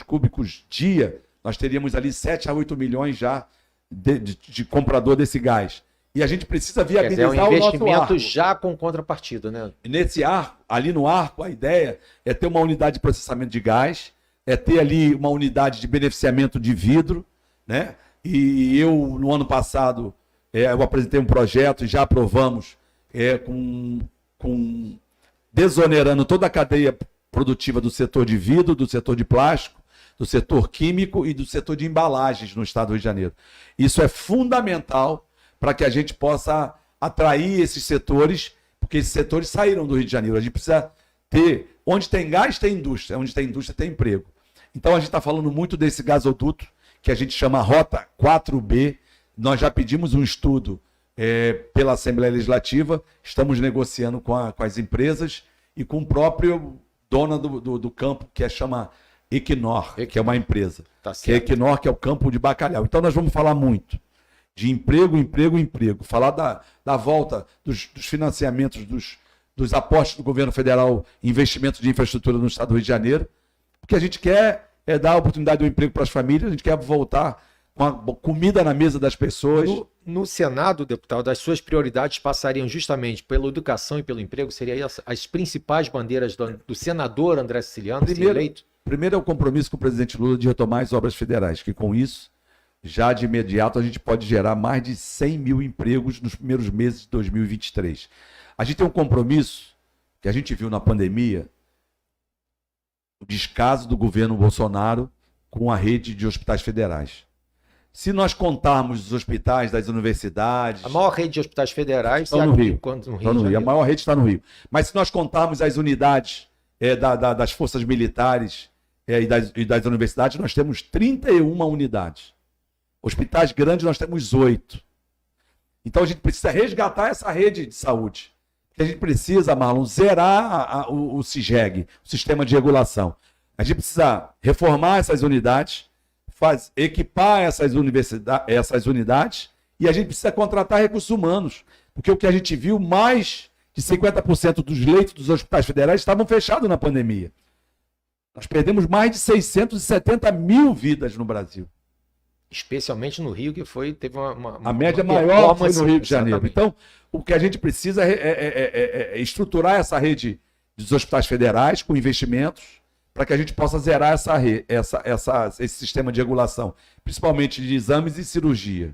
cúbicos dia, nós teríamos ali 7 a 8 milhões já de comprador desse gás. E a gente precisa viabilizar o nosso arco. Um investimento já com contrapartida, né? Nesse arco, ali no arco, a ideia é ter uma unidade de processamento de gás, é ter ali uma unidade de beneficiamento de vidro, né? E eu, no ano passado, eu apresentei um projeto e já aprovamos desonerando toda a cadeia produtiva do setor de vidro, do setor de plástico, do setor químico e do setor de embalagens no estado do Rio de Janeiro. Isso é fundamental para que a gente possa atrair esses setores, porque esses setores saíram do Rio de Janeiro. A gente precisa ter, onde tem gás, tem indústria, onde tem indústria, tem emprego. Então a gente está falando muito desse gasoduto, que a gente chama Rota 4B. Nós já pedimos um estudo pela Assembleia Legislativa, estamos negociando com as empresas e com o próprio dono do campo, que chama Equinor, que é uma empresa. Tá que é Equinor, que é o campo de Bacalhau. Então nós vamos falar muito de emprego, emprego, emprego. Falar da volta dos financiamentos, dos aportes do governo federal em investimentos de infraestrutura no estado do Rio de Janeiro, porque a gente quer dar a oportunidade do emprego para as famílias, a gente quer voltar com a comida na mesa das pessoas. No Senado, deputado, as suas prioridades passariam justamente pela educação e pelo emprego? Seriam as principais bandeiras do senador André Siciliano, se eleito? Primeiro é o compromisso com o presidente Lula de retomar as obras federais, que com isso, já de imediato, a gente pode gerar mais de 100 mil empregos nos primeiros meses de 2023. A gente tem um compromisso que a gente viu na pandemia, o descaso do governo Bolsonaro com a rede de hospitais federais. Se nós contarmos os hospitais das universidades... A maior rede de hospitais federais estão no Rio. Quanto no Rio, de Janeiro. A maior rede está no Rio. Mas se nós contarmos as unidades das forças militares e das universidades, nós temos 31 unidades. Hospitais grandes nós temos 8. Então a gente precisa resgatar essa rede de saúde. A gente precisa, Marlon, zerar o SIGEG, o Sistema de Regulação. A gente precisa reformar essas unidades, equipar essas unidades, e a gente precisa contratar recursos humanos. Porque o que a gente viu, mais de 50% dos leitos dos hospitais federais estavam fechados na pandemia. Nós perdemos mais de 670 mil vidas no Brasil. Especialmente no Rio, que teve a média maior foi no Rio de Janeiro. Então, o que a gente precisa é estruturar essa rede dos hospitais federais com investimentos para que a gente possa zerar esse sistema de regulação, principalmente de exames e cirurgia.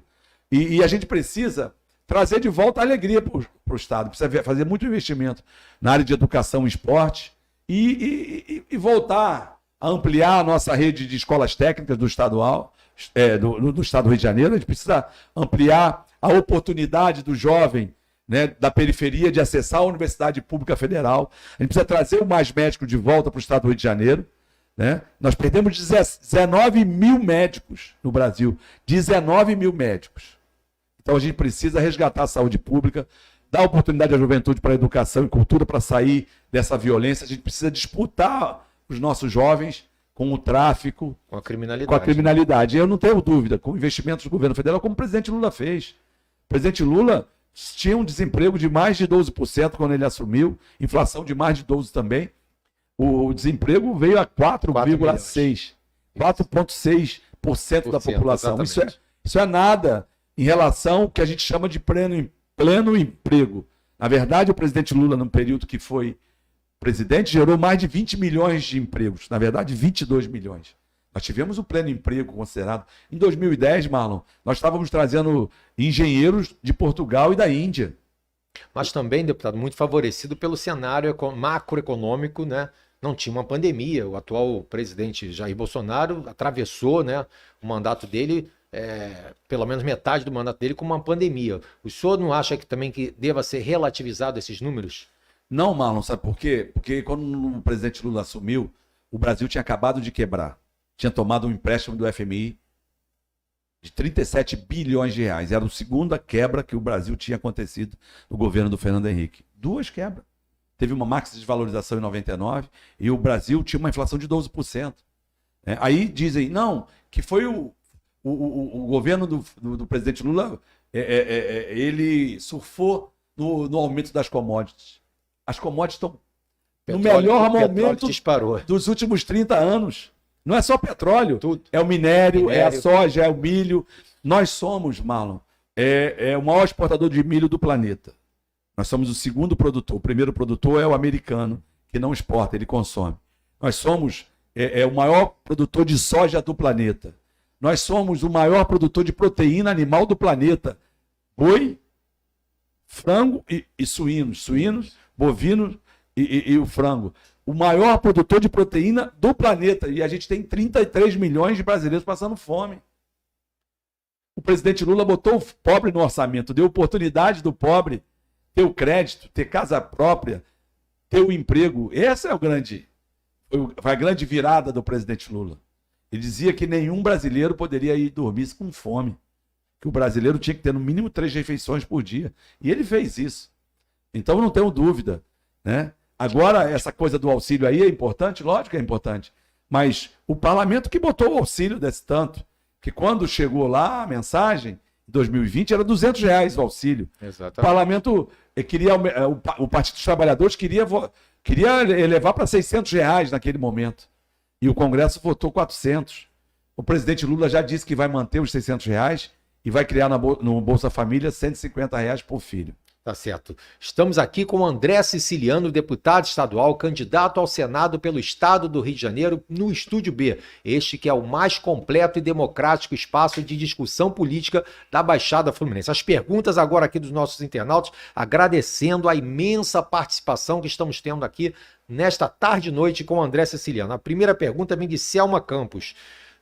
E a gente precisa trazer de volta a alegria para o Estado. Precisa fazer muito investimento na área de educação e esporte e voltar a ampliar a nossa rede de escolas técnicas do estadual, do Estado do Rio de Janeiro. A gente precisa ampliar a oportunidade do jovem, né, da periferia de acessar a Universidade Pública Federal. A gente precisa trazer o Mais Médico de volta para o Estado do Rio de Janeiro. Né? Nós perdemos 19 mil médicos no Brasil. 19 mil médicos. Então a gente precisa resgatar a saúde pública, dar oportunidade à juventude para a educação e cultura para sair dessa violência. A gente precisa disputar os nossos jovens com o tráfico, com a criminalidade. Eu não tenho dúvida, com investimentos do governo federal, como o presidente Lula fez. O presidente Lula tinha um desemprego de mais de 12% quando ele assumiu, inflação de mais de 12% também. O desemprego veio a 4,6%, 4,6% da população. Isso é nada em relação ao que a gente chama de pleno emprego. Na verdade, o presidente Lula, no período que foi presidente, gerou mais de 20 milhões de empregos. Na verdade, 22 milhões. Nós tivemos o pleno emprego considerado. Em 2010, Marlon, nós estávamos trazendo engenheiros de Portugal e da Índia. Mas também, deputado, muito favorecido pelo cenário macroeconômico, né? Não tinha uma pandemia. O atual presidente Jair Bolsonaro atravessou, né, o mandato dele, pelo menos metade do mandato dele, com uma pandemia. O senhor não acha que também que deva ser relativizado esses números? Não, Marlon, sabe por quê? Porque quando o presidente Lula assumiu, o Brasil tinha acabado de quebrar. Tinha tomado um empréstimo do FMI de 37 bilhões de reais. Era a segunda quebra que o Brasil tinha acontecido no governo do Fernando Henrique. 2 quebras. Teve uma máxima de desvalorização em 99 e o Brasil tinha uma inflação de 12%. Aí dizem, não, que foi o governo do presidente Lula, ele surfou no aumento das commodities. As commodities estão no melhor momento dos últimos 30 anos. Não é só petróleo, tudo. É o minério, é a soja, é o milho. Nós somos, Marlon, o maior exportador de milho do planeta. Nós somos o segundo produtor. O primeiro produtor é o americano, que não exporta, ele consome. Nós somos o maior produtor de soja do planeta. Nós somos o maior produtor de proteína animal do planeta. Boi, frango e suínos. Suínos, bovinos e o frango. O maior produtor de proteína do planeta. E a gente tem 33 milhões de brasileiros passando fome. O presidente Lula botou o pobre no orçamento, deu oportunidade do pobre ter o crédito, ter casa própria, ter o emprego. Essa é foi a grande virada do presidente Lula. Ele dizia que nenhum brasileiro poderia ir dormir com fome. Que o brasileiro tinha que ter no mínimo 3 refeições por dia. E ele fez isso. Então não tenho dúvida, né? Agora, essa coisa do auxílio aí é importante? Lógico que é importante. Mas o parlamento que botou o auxílio desse tanto, que quando chegou lá a mensagem, em 2020, era R$200 o auxílio. Exatamente. O parlamento queria, o Partido dos Trabalhadores queria elevar para R$600 naquele momento. E o Congresso votou 400. O presidente Lula já disse que vai manter os R$600 e vai criar no Bolsa Família R$150 por filho. Tá certo. Estamos aqui com o André Siciliano, deputado estadual, candidato ao Senado pelo Estado do Rio de Janeiro, no Estúdio B. Este que é o mais completo e democrático espaço de discussão política da Baixada Fluminense. As perguntas agora aqui dos nossos internautas, agradecendo a imensa participação que estamos tendo aqui nesta tarde e noite com o André Siciliano. A primeira pergunta vem de Selma Campos.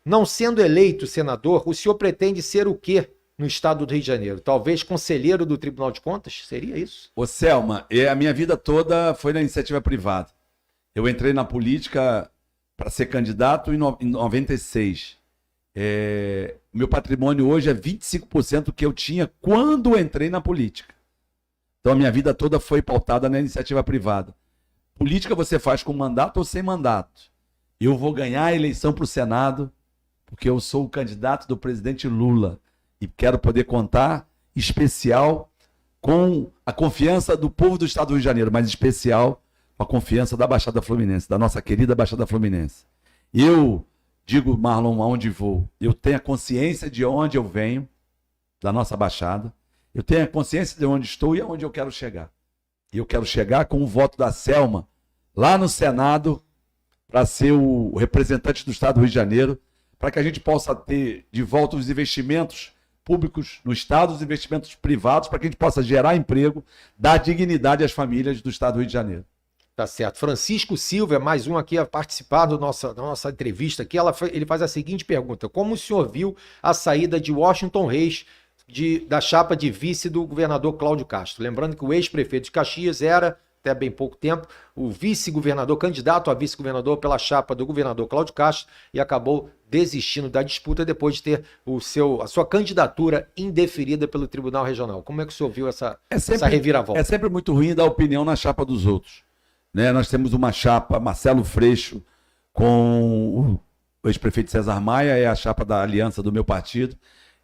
Não sendo eleito senador, o senhor pretende ser o quê no estado do Rio de Janeiro? Talvez conselheiro do Tribunal de Contas? Seria isso? Ô, Selma, a minha vida toda foi na iniciativa privada. Eu entrei na política para ser candidato em 96. Meu patrimônio hoje é 25% do que eu tinha quando entrei na política. Então a minha vida toda foi pautada na iniciativa privada. Política você faz com mandato ou sem mandato. Eu vou ganhar a eleição para o Senado porque eu sou o candidato do presidente Lula e quero poder contar, especial, com a confiança do povo do estado do Rio de Janeiro, mas especial com a confiança da Baixada Fluminense, da nossa querida Baixada Fluminense. Eu digo, Marlon, aonde vou, eu tenho a consciência de onde eu venho, da nossa Baixada, eu tenho a consciência de onde estou e aonde eu quero chegar. E eu quero chegar com o voto da Selma lá no Senado para ser o representante do estado do Rio de Janeiro, para que a gente possa ter de volta os investimentos públicos no estado, os investimentos privados, para que a gente possa gerar emprego, dar dignidade às famílias do estado do Rio de Janeiro. Tá certo. Francisco Silva é mais um aqui a participar da nossa entrevista aqui. Ele faz a seguinte pergunta: como o senhor viu a saída de Washington Reis da chapa de vice do governador Cláudio Castro? Lembrando que o ex-prefeito de Caxias era, até bem pouco tempo, o vice-governador, candidato a vice-governador pela chapa do governador Cláudio Castro, e acabou desistindo da disputa depois de ter a sua candidatura indeferida pelo Tribunal Regional. Como é que o senhor viu essa reviravolta? É sempre muito ruim dar opinião na chapa dos outros. Né? Nós temos uma chapa, Marcelo Freixo, com o ex-prefeito César Maia, é a chapa da aliança do meu partido,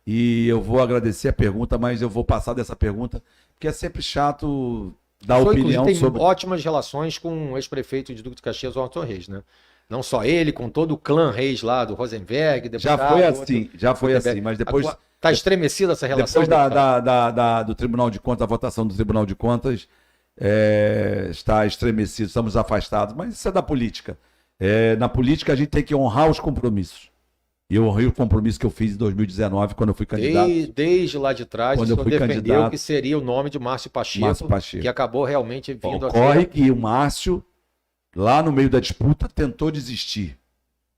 e eu vou agradecer a pergunta, mas eu vou passar dessa pergunta, porque é sempre chato dar opinião sobre... Tem ótimas relações com o ex-prefeito de Duque de Caxias, Washington Reis, né? Não só ele, com todo o clã Reis lá, do Rosenberg, deputado... Já foi assim, mas depois... Está estremecida essa relação? Depois do Tribunal de Contas, da votação do Tribunal de Contas, está estremecido, estamos afastados, mas isso é da política. Na política a gente tem que honrar os compromissos. E eu honrei o compromisso que eu fiz em 2019, quando eu fui candidato. Desde lá de trás, quando o senhor defendeu que seria o nome de Márcio Pacheco, que acabou realmente vindo a ser... Ocorre que o Márcio, lá no meio da disputa, tentou desistir.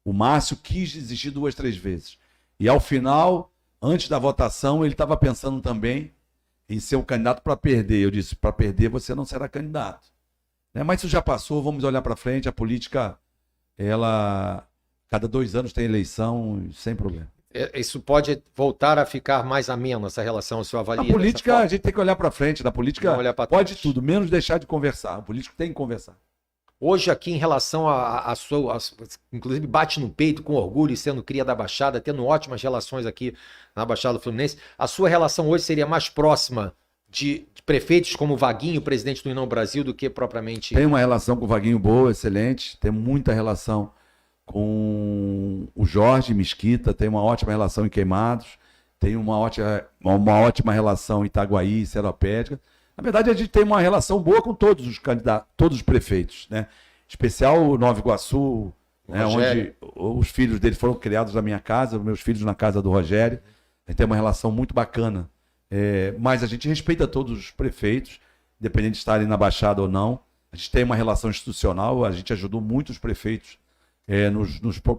O Márcio quis desistir 2, 3 vezes. E ao final, antes da votação, ele estava pensando também em ser um candidato para perder. Eu disse, para perder você não será candidato. Mas isso já passou, vamos olhar para frente. A política, cada 2 anos tem eleição, sem problema. Isso pode voltar a ficar mais ameno, essa relação, o senhor avalia? Na política, a gente tem que olhar para frente. Na política, pode trás. Tudo, menos deixar de conversar. O político tem que conversar. Hoje aqui, em relação a sua... inclusive bate no peito com orgulho, sendo cria da Baixada, tendo ótimas relações aqui na Baixada Fluminense, a sua relação hoje seria mais próxima de prefeitos como Vaguinho, presidente do União Brasil, do que propriamente... Tem uma relação com o Vaguinho boa, excelente. Tem muita relação com o Jorge Mesquita, tem uma ótima relação em Queimados, tem uma ótima relação em Itaguaí, Seropédica. Na verdade, a gente tem uma relação boa com todos os candidatos, todos os prefeitos, né? Em especial o Nova Iguaçu, né? Onde os filhos dele foram criados na minha casa, meus filhos na casa do Rogério. A gente tem uma relação muito bacana. Mas a gente respeita todos os prefeitos, independente de estarem na Baixada ou não. A gente tem uma relação institucional, a gente ajudou muito os prefeitos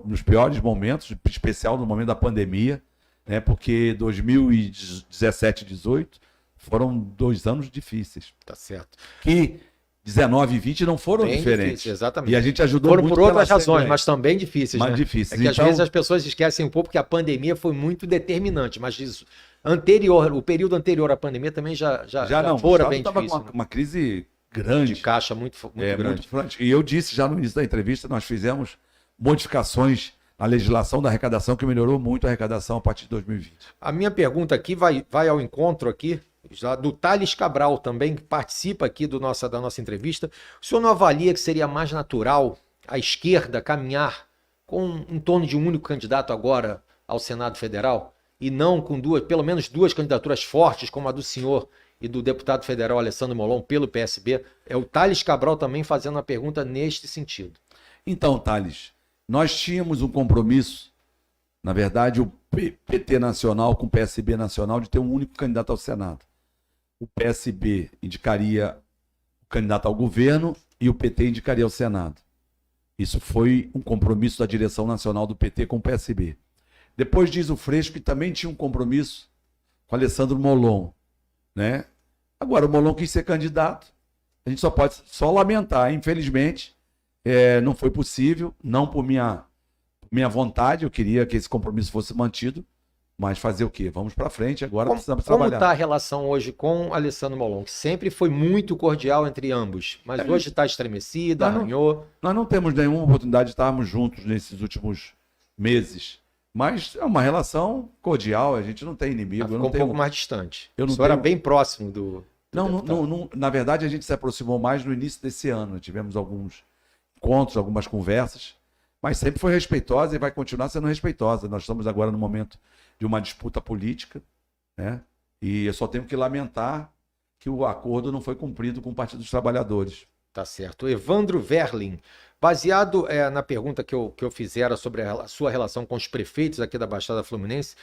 nos piores momentos, em especial no momento da pandemia, né? Porque 2017 e 2018 foram 2 anos difíceis. Tá certo. Que 19 e 20 não foram diferentes. Difícil, exatamente. E a gente ajudou muito. Foram por outras razões, mas também difíceis. Mais né? difíceis. É que às vezes as pessoas esquecem um pouco que a pandemia foi muito determinante, mas o período anterior à pandemia também já fora bem difícil. Estava com uma crise grande. De caixa muito grande. E eu disse já no início da entrevista, nós fizemos modificações na legislação da arrecadação, que melhorou muito a arrecadação a partir de 2020. A minha pergunta aqui vai ao encontro aqui do Thales Cabral também, que participa aqui da nossa entrevista. O senhor não avalia que seria mais natural a esquerda caminhar em torno de um único candidato agora ao Senado Federal e não com pelo menos duas candidaturas fortes, como a do senhor e do deputado federal Alessandro Molon pelo PSB? É o Thales Cabral também fazendo uma pergunta neste sentido. Então, Thales, nós tínhamos um compromisso, na verdade, o PT nacional com o PSB nacional, de ter um único candidato ao Senado. O PSB indicaria o candidato ao governo e o PT indicaria ao Senado. Isso foi um compromisso da direção nacional do PT com o PSB. Depois diz o Freixo que também tinha um compromisso com Alessandro Molon, né? Agora, o Molon quis ser candidato. A gente só pode lamentar. Infelizmente, não foi possível, não por minha vontade. Eu queria que esse compromisso fosse mantido. Mas fazer o quê? Vamos para frente, agora precisamos trabalhar. Como está a relação hoje com Alessandro Molon? Que sempre foi muito cordial entre ambos, mas hoje está estremecida, arranhou. Nós não temos nenhuma oportunidade de estarmos juntos nesses últimos meses. Mas é uma relação cordial, a gente não tem inimigo. Ficou um pouco mais distante. Eu não era bem próximo do não, na verdade, a gente se aproximou mais no início desse ano. Tivemos alguns encontros, algumas conversas, mas sempre foi respeitosa e vai continuar sendo respeitosa. Nós estamos agora no momento de uma disputa política, né? E eu só tenho que lamentar que o acordo não foi cumprido com o Partido dos Trabalhadores. Tá certo. Evandro Verlin, baseado na pergunta que eu fizera sobre a sua relação com os prefeitos aqui da Baixada Fluminense,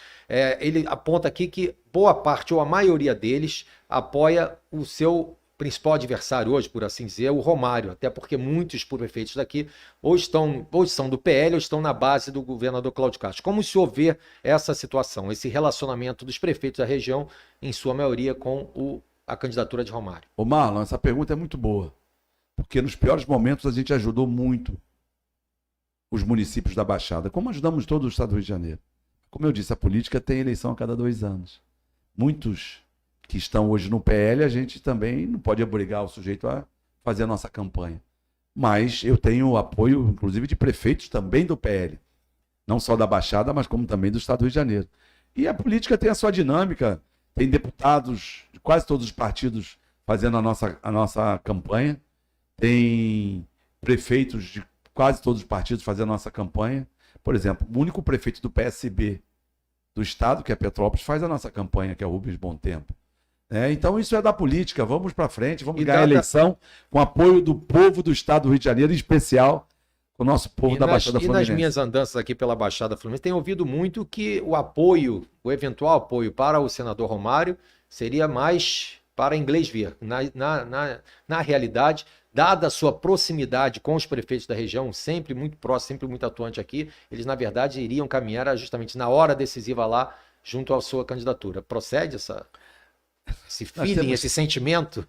ele aponta aqui que boa parte ou a maioria deles apoia o seu principal adversário hoje, por assim dizer, o Romário, até porque muitos prefeitos daqui ou são do PL ou estão na base do governador Cláudio Castro. Como o senhor vê essa situação, esse relacionamento dos prefeitos da região, em sua maioria, com a candidatura de Romário? Ô Marlon, essa pergunta é muito boa, porque nos piores momentos a gente ajudou muito os municípios da Baixada, como ajudamos todo o estado do Rio de Janeiro. Como eu disse, a política tem eleição a cada 2 anos. Muitos que estão hoje no PL, a gente também não pode obrigar o sujeito a fazer a nossa campanha. Mas eu tenho o apoio, inclusive, de prefeitos também do PL. Não só da Baixada, mas como também do estado do Rio de Janeiro. E a política tem a sua dinâmica. Tem deputados de quase todos os partidos fazendo a nossa campanha. Tem prefeitos de quase todos os partidos fazendo a nossa campanha. Por exemplo, o único prefeito do PSB do estado, que é Petrópolis, faz a nossa campanha, que é o Rubens Bom Tempo. Então isso é da política, vamos para frente, vamos ganhar a eleição com apoio do povo do estado do Rio de Janeiro, em especial com o nosso povo da Baixada Fluminense. E nas minhas andanças aqui pela Baixada Fluminense, tenho ouvido muito que o eventual apoio para o senador Romário seria mais para inglês ver. Na realidade, dada a sua proximidade com os prefeitos da região, sempre muito próximo, sempre muito atuante aqui, eles na verdade iriam caminhar justamente na hora decisiva lá, junto à sua candidatura. Procede esse feeling, esse sentimento?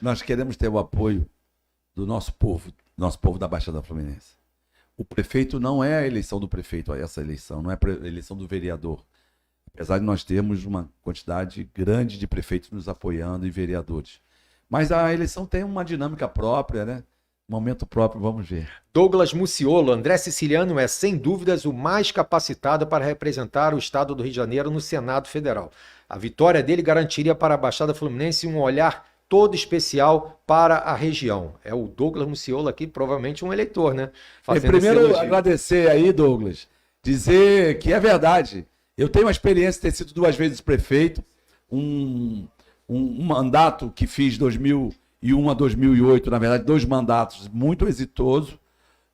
Nós queremos ter o apoio do nosso povo da Baixada Fluminense. O prefeito não é a eleição do prefeito, essa eleição, não é a eleição do vereador. Apesar de nós termos uma quantidade grande de prefeitos nos apoiando e vereadores. Mas a eleição tem uma dinâmica própria, né? Momento próprio, vamos ver. Douglas Muciolo, André Siciliano é, sem dúvidas, o mais capacitado para representar o estado do Rio de Janeiro no Senado Federal. A vitória dele garantiria para a Baixada Fluminense um olhar todo especial para a região. É o Douglas Muciolo aqui, provavelmente um eleitor, né? Primeiro, agradecer aí, Douglas, dizer que é verdade. Eu tenho a experiência de ter sido 2 vezes prefeito, um mandato que fiz 2001 a 2008, na verdade, 2 mandatos muito exitoso.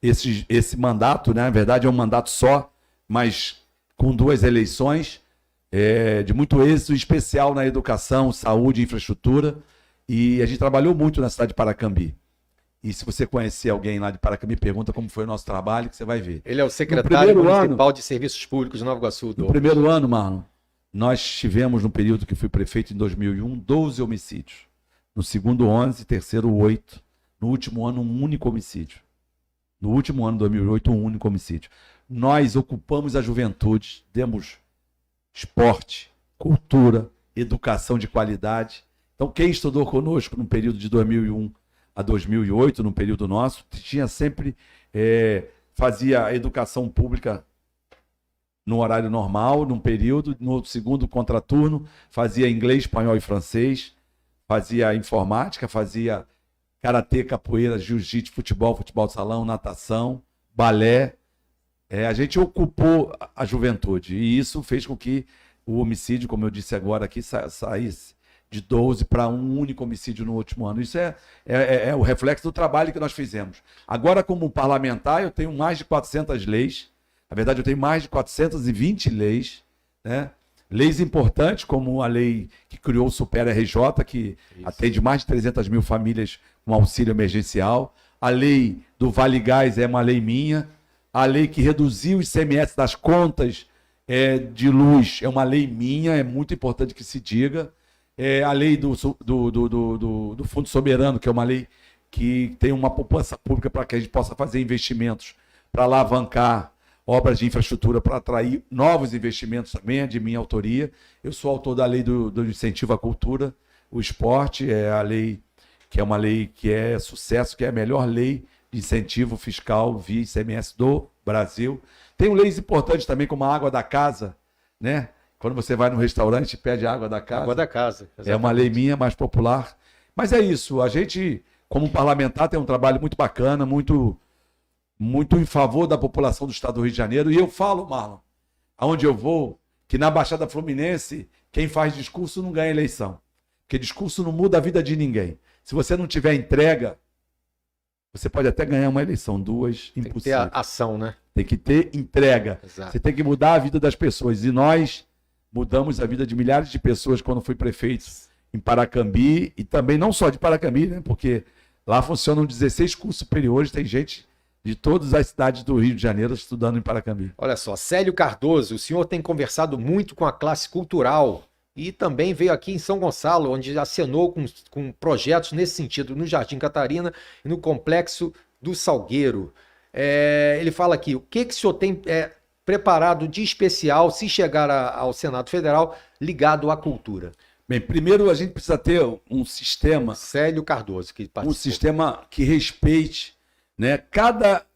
Esse mandato, né, na verdade, é um mandato só, mas com 2 eleições, de muito êxito, especial na educação, saúde e infraestrutura. E a gente trabalhou muito na cidade de Paracambi. E se você conhecer alguém lá de Paracambi, pergunta como foi o nosso trabalho, que você vai ver. Ele é o secretário municipal de Serviços Públicos de Nova Iguaçu. No primeiro ano, Marlon, nós tivemos, no período que fui prefeito, em 2001, 12 homicídios. No segundo, 11, terceiro, 8. No último ano, um único homicídio. No último ano, 2008, um único homicídio. Nós ocupamos a juventude, demos esporte, cultura, educação de qualidade. Então, quem estudou conosco no período de 2001 a 2008, no período nosso, tinha sempre, fazia a educação pública no horário normal, num período, no segundo contraturno, fazia inglês, espanhol e francês, fazia informática, fazia karatê, capoeira, jiu-jitsu, futebol de salão, natação, balé. A gente ocupou a juventude e isso fez com que o homicídio, como eu disse agora aqui, saísse de 12 para um único homicídio no último ano. Isso é o reflexo do trabalho que nós fizemos. Agora, como parlamentar, eu tenho mais de 400 leis. Na verdade, eu tenho mais de 420 leis, né? Leis importantes, como a lei que criou o Super RJ, que atende mais de 300 mil famílias com auxílio emergencial. A lei do Vale Gás é uma lei minha. A lei que reduziu o ICMS das contas de luz é uma lei minha, é muito importante que se diga. A lei do Fundo Soberano, que é uma lei que tem uma poupança pública para que a gente possa fazer investimentos, para alavancar obras de infraestrutura, para atrair novos investimentos também, é de minha autoria. Eu sou autor da lei do incentivo à cultura, o esporte, é a lei que é uma lei que é sucesso, que é a melhor lei de incentivo fiscal via ICMS do Brasil. Tem leis importantes também, como a água da casa, né? Quando você vai no restaurante e pede água da casa. Água da casa. Exatamente. É uma lei minha, mais popular. Mas é isso, a gente, como parlamentar, tem um trabalho muito bacana, muito em favor da população do estado do Rio de Janeiro. E eu falo, Marlon, aonde eu vou, que na Baixada Fluminense, quem faz discurso não ganha eleição. Porque discurso não muda a vida de ninguém. Se você não tiver entrega, você pode até ganhar uma eleição, duas, impossível. Tem que ter ação, né? Tem que ter entrega. Exato. Você tem que mudar a vida das pessoas. E nós mudamos a vida de milhares de pessoas quando fui prefeito em Paracambi. E também não só de Paracambi, né? Porque lá funcionam 16 cursos superiores. Tem gente de todas as cidades do Rio de Janeiro estudando em Paracambi. Olha só, Célio Cardoso, o senhor tem conversado muito com a classe cultural e também veio aqui em São Gonçalo, onde acenou com projetos nesse sentido, no Jardim Catarina e no Complexo do Salgueiro. Ele fala aqui, o que o senhor tem preparado de especial se chegar ao Senado Federal ligado à cultura? Bem, primeiro a gente precisa ter um sistema... Célio Cardoso, que participou. Um sistema que respeite, né, cada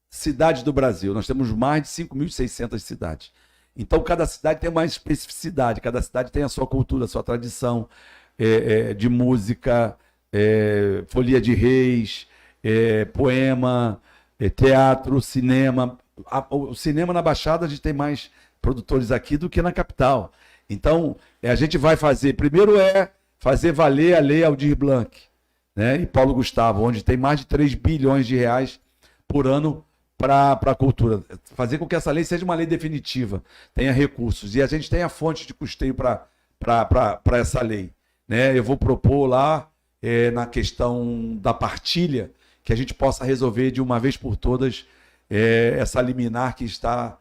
cidade do Brasil. Nós temos mais de 5.600 cidades. Então, cada cidade tem uma especificidade, cada cidade tem a sua cultura, a sua tradição de música, folia de reis, poema, teatro, cinema. O cinema na Baixada, a gente tem mais produtores aqui do que na capital. Então, a gente vai fazer, primeiro fazer valer a Lei Aldir Blanc, né, e Paulo Gustavo, onde tem mais de 3 bilhões de reais por ano para a cultura. Fazer com que essa lei seja uma lei definitiva, tenha recursos. E a gente tem a fonte de custeio para essa lei. Né? Eu vou propor lá, na questão da partilha, que a gente possa resolver de uma vez por todas essa liminar que está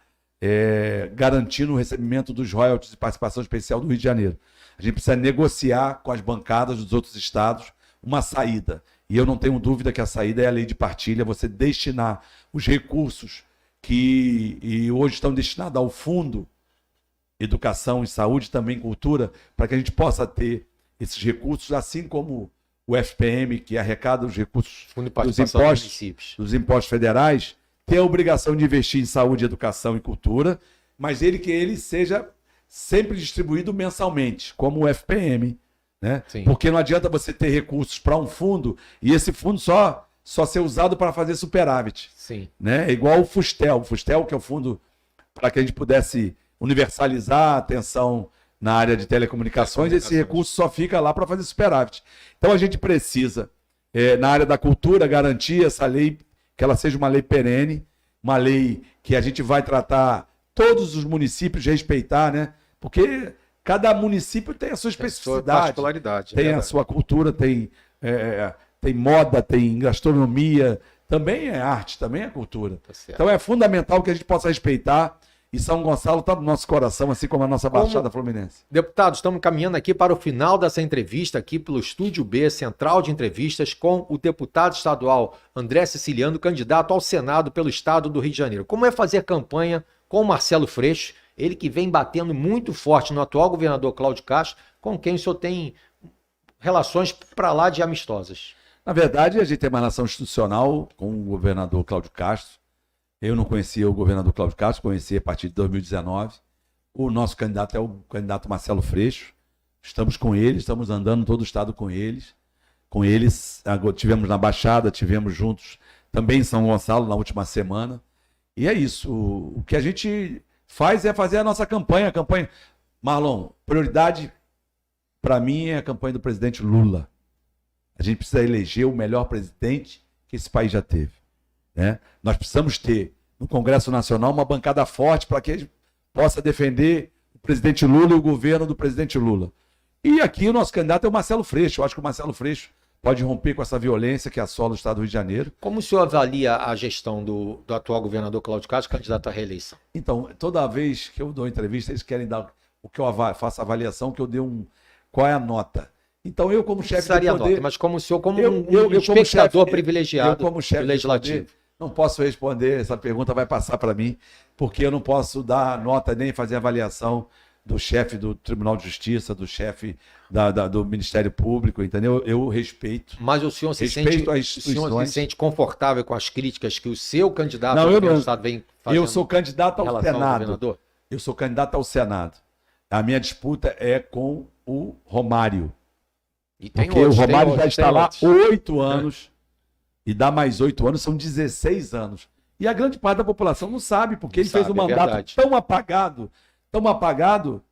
garantindo o recebimento dos royalties de participação especial do Rio de Janeiro. A gente precisa negociar com as bancadas dos outros estados uma saída. E eu não tenho dúvida que a saída é a lei de partilha, você destinar os recursos que hoje estão destinados ao Fundo Educação e Saúde, também Cultura, para que a gente possa ter esses recursos, assim como o FPM, que arrecada os recursos dos impostos federais, tem a obrigação de investir em saúde, educação e cultura, mas que ele seja sempre distribuído mensalmente, como o FPM. Né? Porque não adianta você ter recursos para um fundo e esse fundo só ser usado para fazer superávit. Sim. Né? É igual o Fustel, que é o fundo para que a gente pudesse universalizar a atenção na área de telecomunicações, esse recurso só fica lá para fazer superávit. Então a gente precisa, na área da cultura, garantir essa lei, que ela seja uma lei perene, uma lei que a gente vai tratar todos os municípios, respeitar, né? Porque cada município tem a sua especificidade, a sua particularidade, tem a sua cultura, tem moda, tem gastronomia, também é arte, também é cultura. Então é fundamental que a gente possa respeitar, e São Gonçalo está no nosso coração, assim como a nossa Baixada Fluminense. Deputado, estamos caminhando aqui para o final dessa entrevista aqui pelo Estúdio B, Central de Entrevistas, com o deputado estadual André Siciliano, candidato ao Senado pelo estado do Rio de Janeiro. Como é fazer campanha com o Marcelo Freixo, ele que vem batendo muito forte no atual governador Cláudio Castro, com quem o senhor tem relações para lá de amistosas? Na verdade, a gente tem uma relação institucional com o governador Cláudio Castro. Eu não conhecia o governador Cláudio Castro, conheci a partir de 2019. O nosso candidato é o candidato Marcelo Freixo. Estamos com ele, estamos andando todo o estado com eles. Com eles, tivemos na Baixada, tivemos juntos também em São Gonçalo na última semana. E é isso. O que a gente faz é fazer a nossa campanha. Marlon, prioridade para mim é a campanha do presidente Lula. A gente precisa eleger o melhor presidente que esse país já teve. Né? Nós precisamos ter no Congresso Nacional uma bancada forte para que ele possa defender o presidente Lula e o governo do presidente Lula. E aqui o nosso candidato é o Marcelo Freixo. Eu acho que o Marcelo Freixo pode romper com essa violência que assola o estado do Rio de Janeiro. Como o senhor avalia a gestão do atual governador Cláudio Castro, candidato à reeleição? Então, toda vez que eu dou entrevista, eles querem dar o que eu faço avaliação, que eu dê qual é a nota. Então, eu como chefe do poder... Nota, mas como o senhor, como eu espectador chefe, privilegiado eu como chefe do Legislativo. Poder, não posso responder, essa pergunta vai passar para mim, porque eu não posso dar nota nem fazer avaliação do chefe do Tribunal de Justiça, do chefe do Ministério Público, entendeu? Eu respeito. Mas o senhor se sente confortável com as críticas que o seu candidato ao Estado vem fazendo? Eu sou candidato ao Senado. Eu sou candidato ao Senado. A minha disputa é com o Romário. Porque o Romário já está lá 8 anos. E dá mais 8 anos, são 16 anos. E a grande parte da população não sabe, porque ele fez um mandato tão apagado,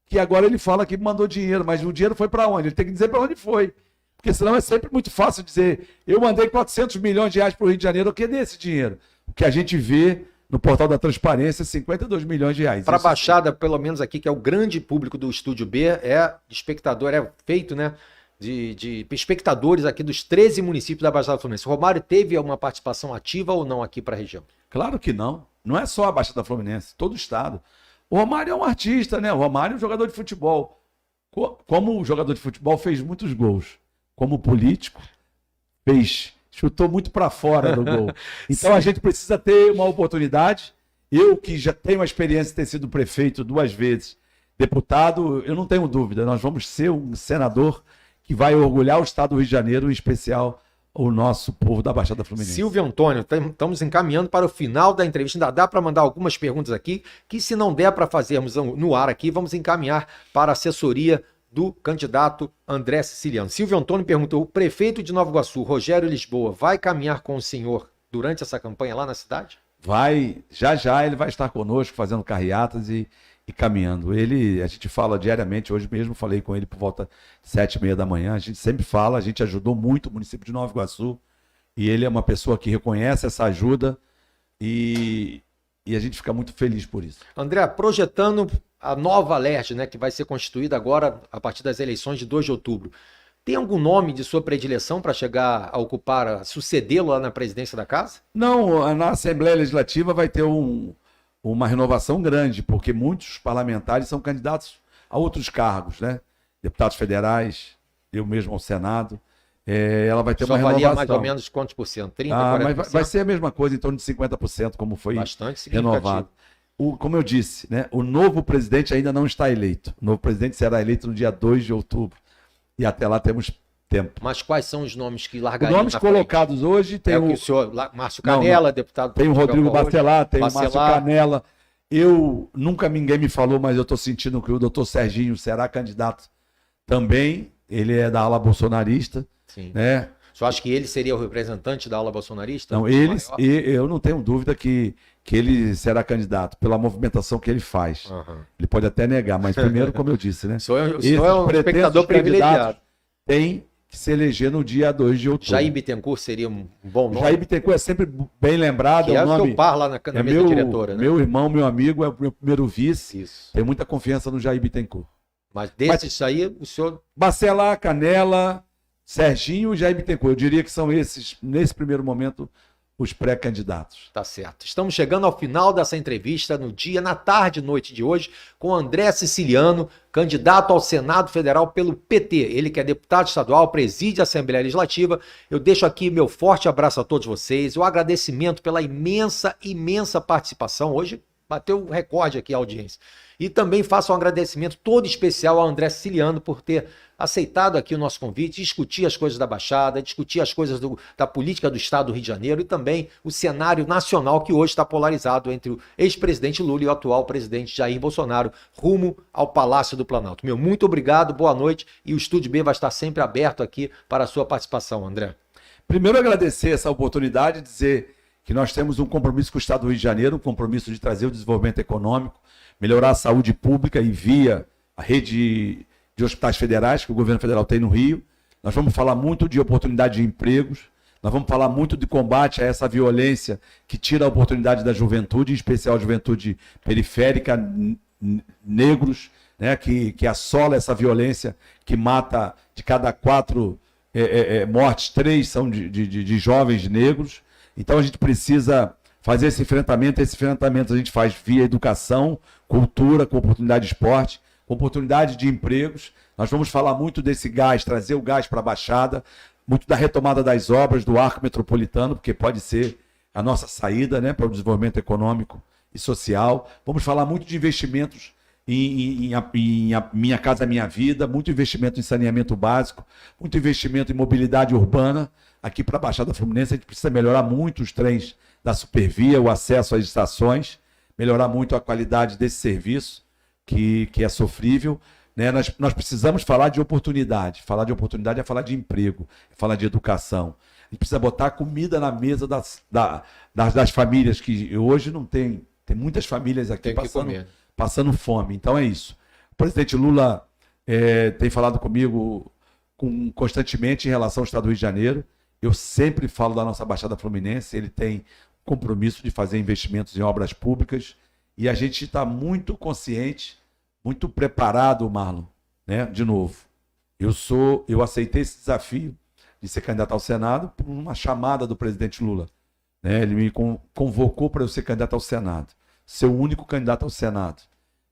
que agora ele fala que mandou dinheiro, mas o dinheiro foi para onde? Ele tem que dizer para onde foi. Porque senão é sempre muito fácil dizer, eu mandei 400 milhões de reais para o Rio de Janeiro, o que é desse dinheiro? O que a gente vê no portal da transparência, 52 milhões de reais. Para a Baixada, pelo menos aqui, que é o grande público do Estúdio B, espectador, é feito, né? De espectadores aqui dos 13 municípios da Baixada Fluminense. O Romário teve uma participação ativa ou não aqui para a região? Claro que não. Não é só a Baixada Fluminense, todo o estado. O Romário é um artista, né? O Romário é um jogador de futebol. Como jogador de futebol, fez muitos gols. Como político, chutou muito para fora do gol. Então a gente precisa ter uma oportunidade. Eu, que já tenho a experiência de ter sido prefeito 2 vezes, deputado, eu não tenho dúvida, nós vamos ser um senador que vai orgulhar o estado do Rio de Janeiro, em especial o nosso povo da Baixada Fluminense. Silvio Antônio, estamos encaminhando para o final da entrevista. Ainda dá para mandar algumas perguntas aqui, que se não der para fazermos no ar aqui, vamos encaminhar para a assessoria do candidato André Siciliano. Silvio Antônio perguntou, o prefeito de Nova Iguaçu, Rogério Lisboa, vai caminhar com o senhor durante essa campanha lá na cidade? Vai, já ele vai estar conosco, fazendo carreatas e caminhando. A gente fala diariamente, hoje mesmo falei com ele por volta de 7h30 da manhã, a gente sempre fala, a gente ajudou muito o município de Nova Iguaçu, e ele é uma pessoa que reconhece essa ajuda e a gente fica muito feliz por isso. André, projetando a nova Alerj, né, que vai ser constituída agora a partir das eleições de 2 de outubro, tem algum nome de sua predileção para chegar a sucedê-lo lá na presidência da casa? Não, na Assembleia Legislativa vai ter uma renovação grande, porque muitos parlamentares são candidatos a outros cargos, né? Deputados federais, eu mesmo ao Senado. Ela vai ter uma renovação. Só valia mais ou menos quantos por cento? 30%, 40%? Mas vai ser a mesma coisa, em torno de 50%, como foi renovado. Como eu disse, né? O novo presidente ainda não está eleito. O novo presidente será eleito no dia 2 de outubro. E até lá temos tempo. Mas quais são os nomes que largariam? Os nomes colocados hoje tem o senhor Márcio Canela, deputado... Tem o Rodrigo Bacelar, tem o Márcio Canela. Ninguém me falou, mas eu estou sentindo que o doutor Serginho será candidato também. Ele é da ala bolsonarista. Sim. Né? O senhor acha que ele seria o representante da ala bolsonarista? Não, eu não tenho dúvida que ele será candidato, pela movimentação que ele faz. Uhum. Ele pode até negar, mas primeiro, como eu disse, né? O senhor é um espectador privilegiado. Tem que se eleger no dia 2 de outubro. Jair Bittencourt seria um bom nome? Jair Bittencourt é sempre bem lembrado. Que é o seu par lá na mesa diretora, né? Meu irmão, meu amigo, é o meu primeiro vice. Isso. Tenho muita confiança no Jair Bittencourt. Mas desses aí, o senhor... Bacelar, Canela, Serginho e Jair Bittencourt. Eu diria que são esses, nesse primeiro momento, os pré-candidatos. Tá certo. Estamos chegando ao final dessa entrevista na tarde e noite de hoje, com André Siciliano, candidato ao Senado Federal pelo PT. Ele que é deputado estadual, preside a Assembleia Legislativa. Eu deixo aqui meu forte abraço a todos vocês, o agradecimento pela imensa participação. Hoje bateu o recorde aqui a audiência. E também faço um agradecimento todo especial ao André Siciliano por ter aceitado aqui o nosso convite, discutir as coisas da Baixada, discutir as coisas da política do Estado do Rio de Janeiro e também o cenário nacional que hoje está polarizado entre o ex-presidente Lula e o atual presidente Jair Bolsonaro, rumo ao Palácio do Planalto. Muito obrigado, boa noite, e o Estúdio B vai estar sempre aberto aqui para a sua participação, André. Primeiro, agradecer essa oportunidade de dizer que nós temos um compromisso com o Estado do Rio de Janeiro, um compromisso de trazer o desenvolvimento econômico, melhorar a saúde pública e via a rede de hospitais federais que o governo federal tem no Rio. Nós vamos falar muito de oportunidade de empregos, nós vamos falar muito de combate a essa violência que tira a oportunidade da juventude, em especial a juventude periférica, negros, né, que assola essa violência, que mata de cada 4 mortes, 3 são de jovens negros. Então a gente precisa fazer esse enfrentamento. Esse enfrentamento a gente faz via educação, cultura, com oportunidade de esporte, com oportunidade de empregos. Nós vamos falar muito desse gás, trazer o gás para a Baixada, muito da retomada das obras do arco metropolitano, porque pode ser a nossa saída, né, para o desenvolvimento econômico e social. Vamos falar muito de investimentos em Minha Casa Minha Vida, muito investimento em saneamento básico, muito investimento em mobilidade urbana. Aqui para a Baixada Fluminense a gente precisa melhorar muito os trens da Supervia, o acesso às estações, melhorar muito a qualidade desse serviço, que é sofrível. Né? Nós precisamos falar de oportunidade. Falar de oportunidade é falar de emprego, é falar de educação. A gente precisa botar comida na mesa das famílias que hoje não tem. Tem muitas famílias aqui passando fome. Então é isso. O presidente Lula tem falado comigo constantemente em relação ao Estado do Rio de Janeiro. Eu sempre falo da nossa Baixada Fluminense. Ele tem compromisso de fazer investimentos em obras públicas. E a gente está muito consciente, muito preparado, Marlon, né? De novo, eu aceitei esse desafio de ser candidato ao Senado por uma chamada do presidente Lula. Né? Ele me convocou para eu ser candidato ao Senado, ser o único candidato ao Senado.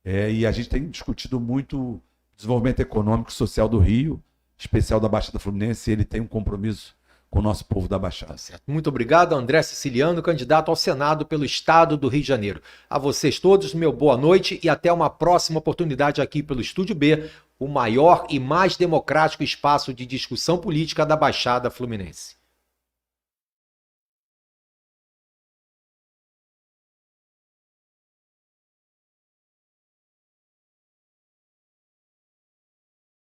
E a gente tem discutido muito o desenvolvimento econômico e social do Rio, especial da Baixada Fluminense, e ele tem um compromisso com o nosso povo da Baixada. Tá certo. Muito obrigado, André Siciliano, candidato ao Senado pelo Estado do Rio de Janeiro. A vocês todos, meu boa noite e até uma próxima oportunidade aqui pelo Estúdio B, o maior e mais democrático espaço de discussão política da Baixada Fluminense.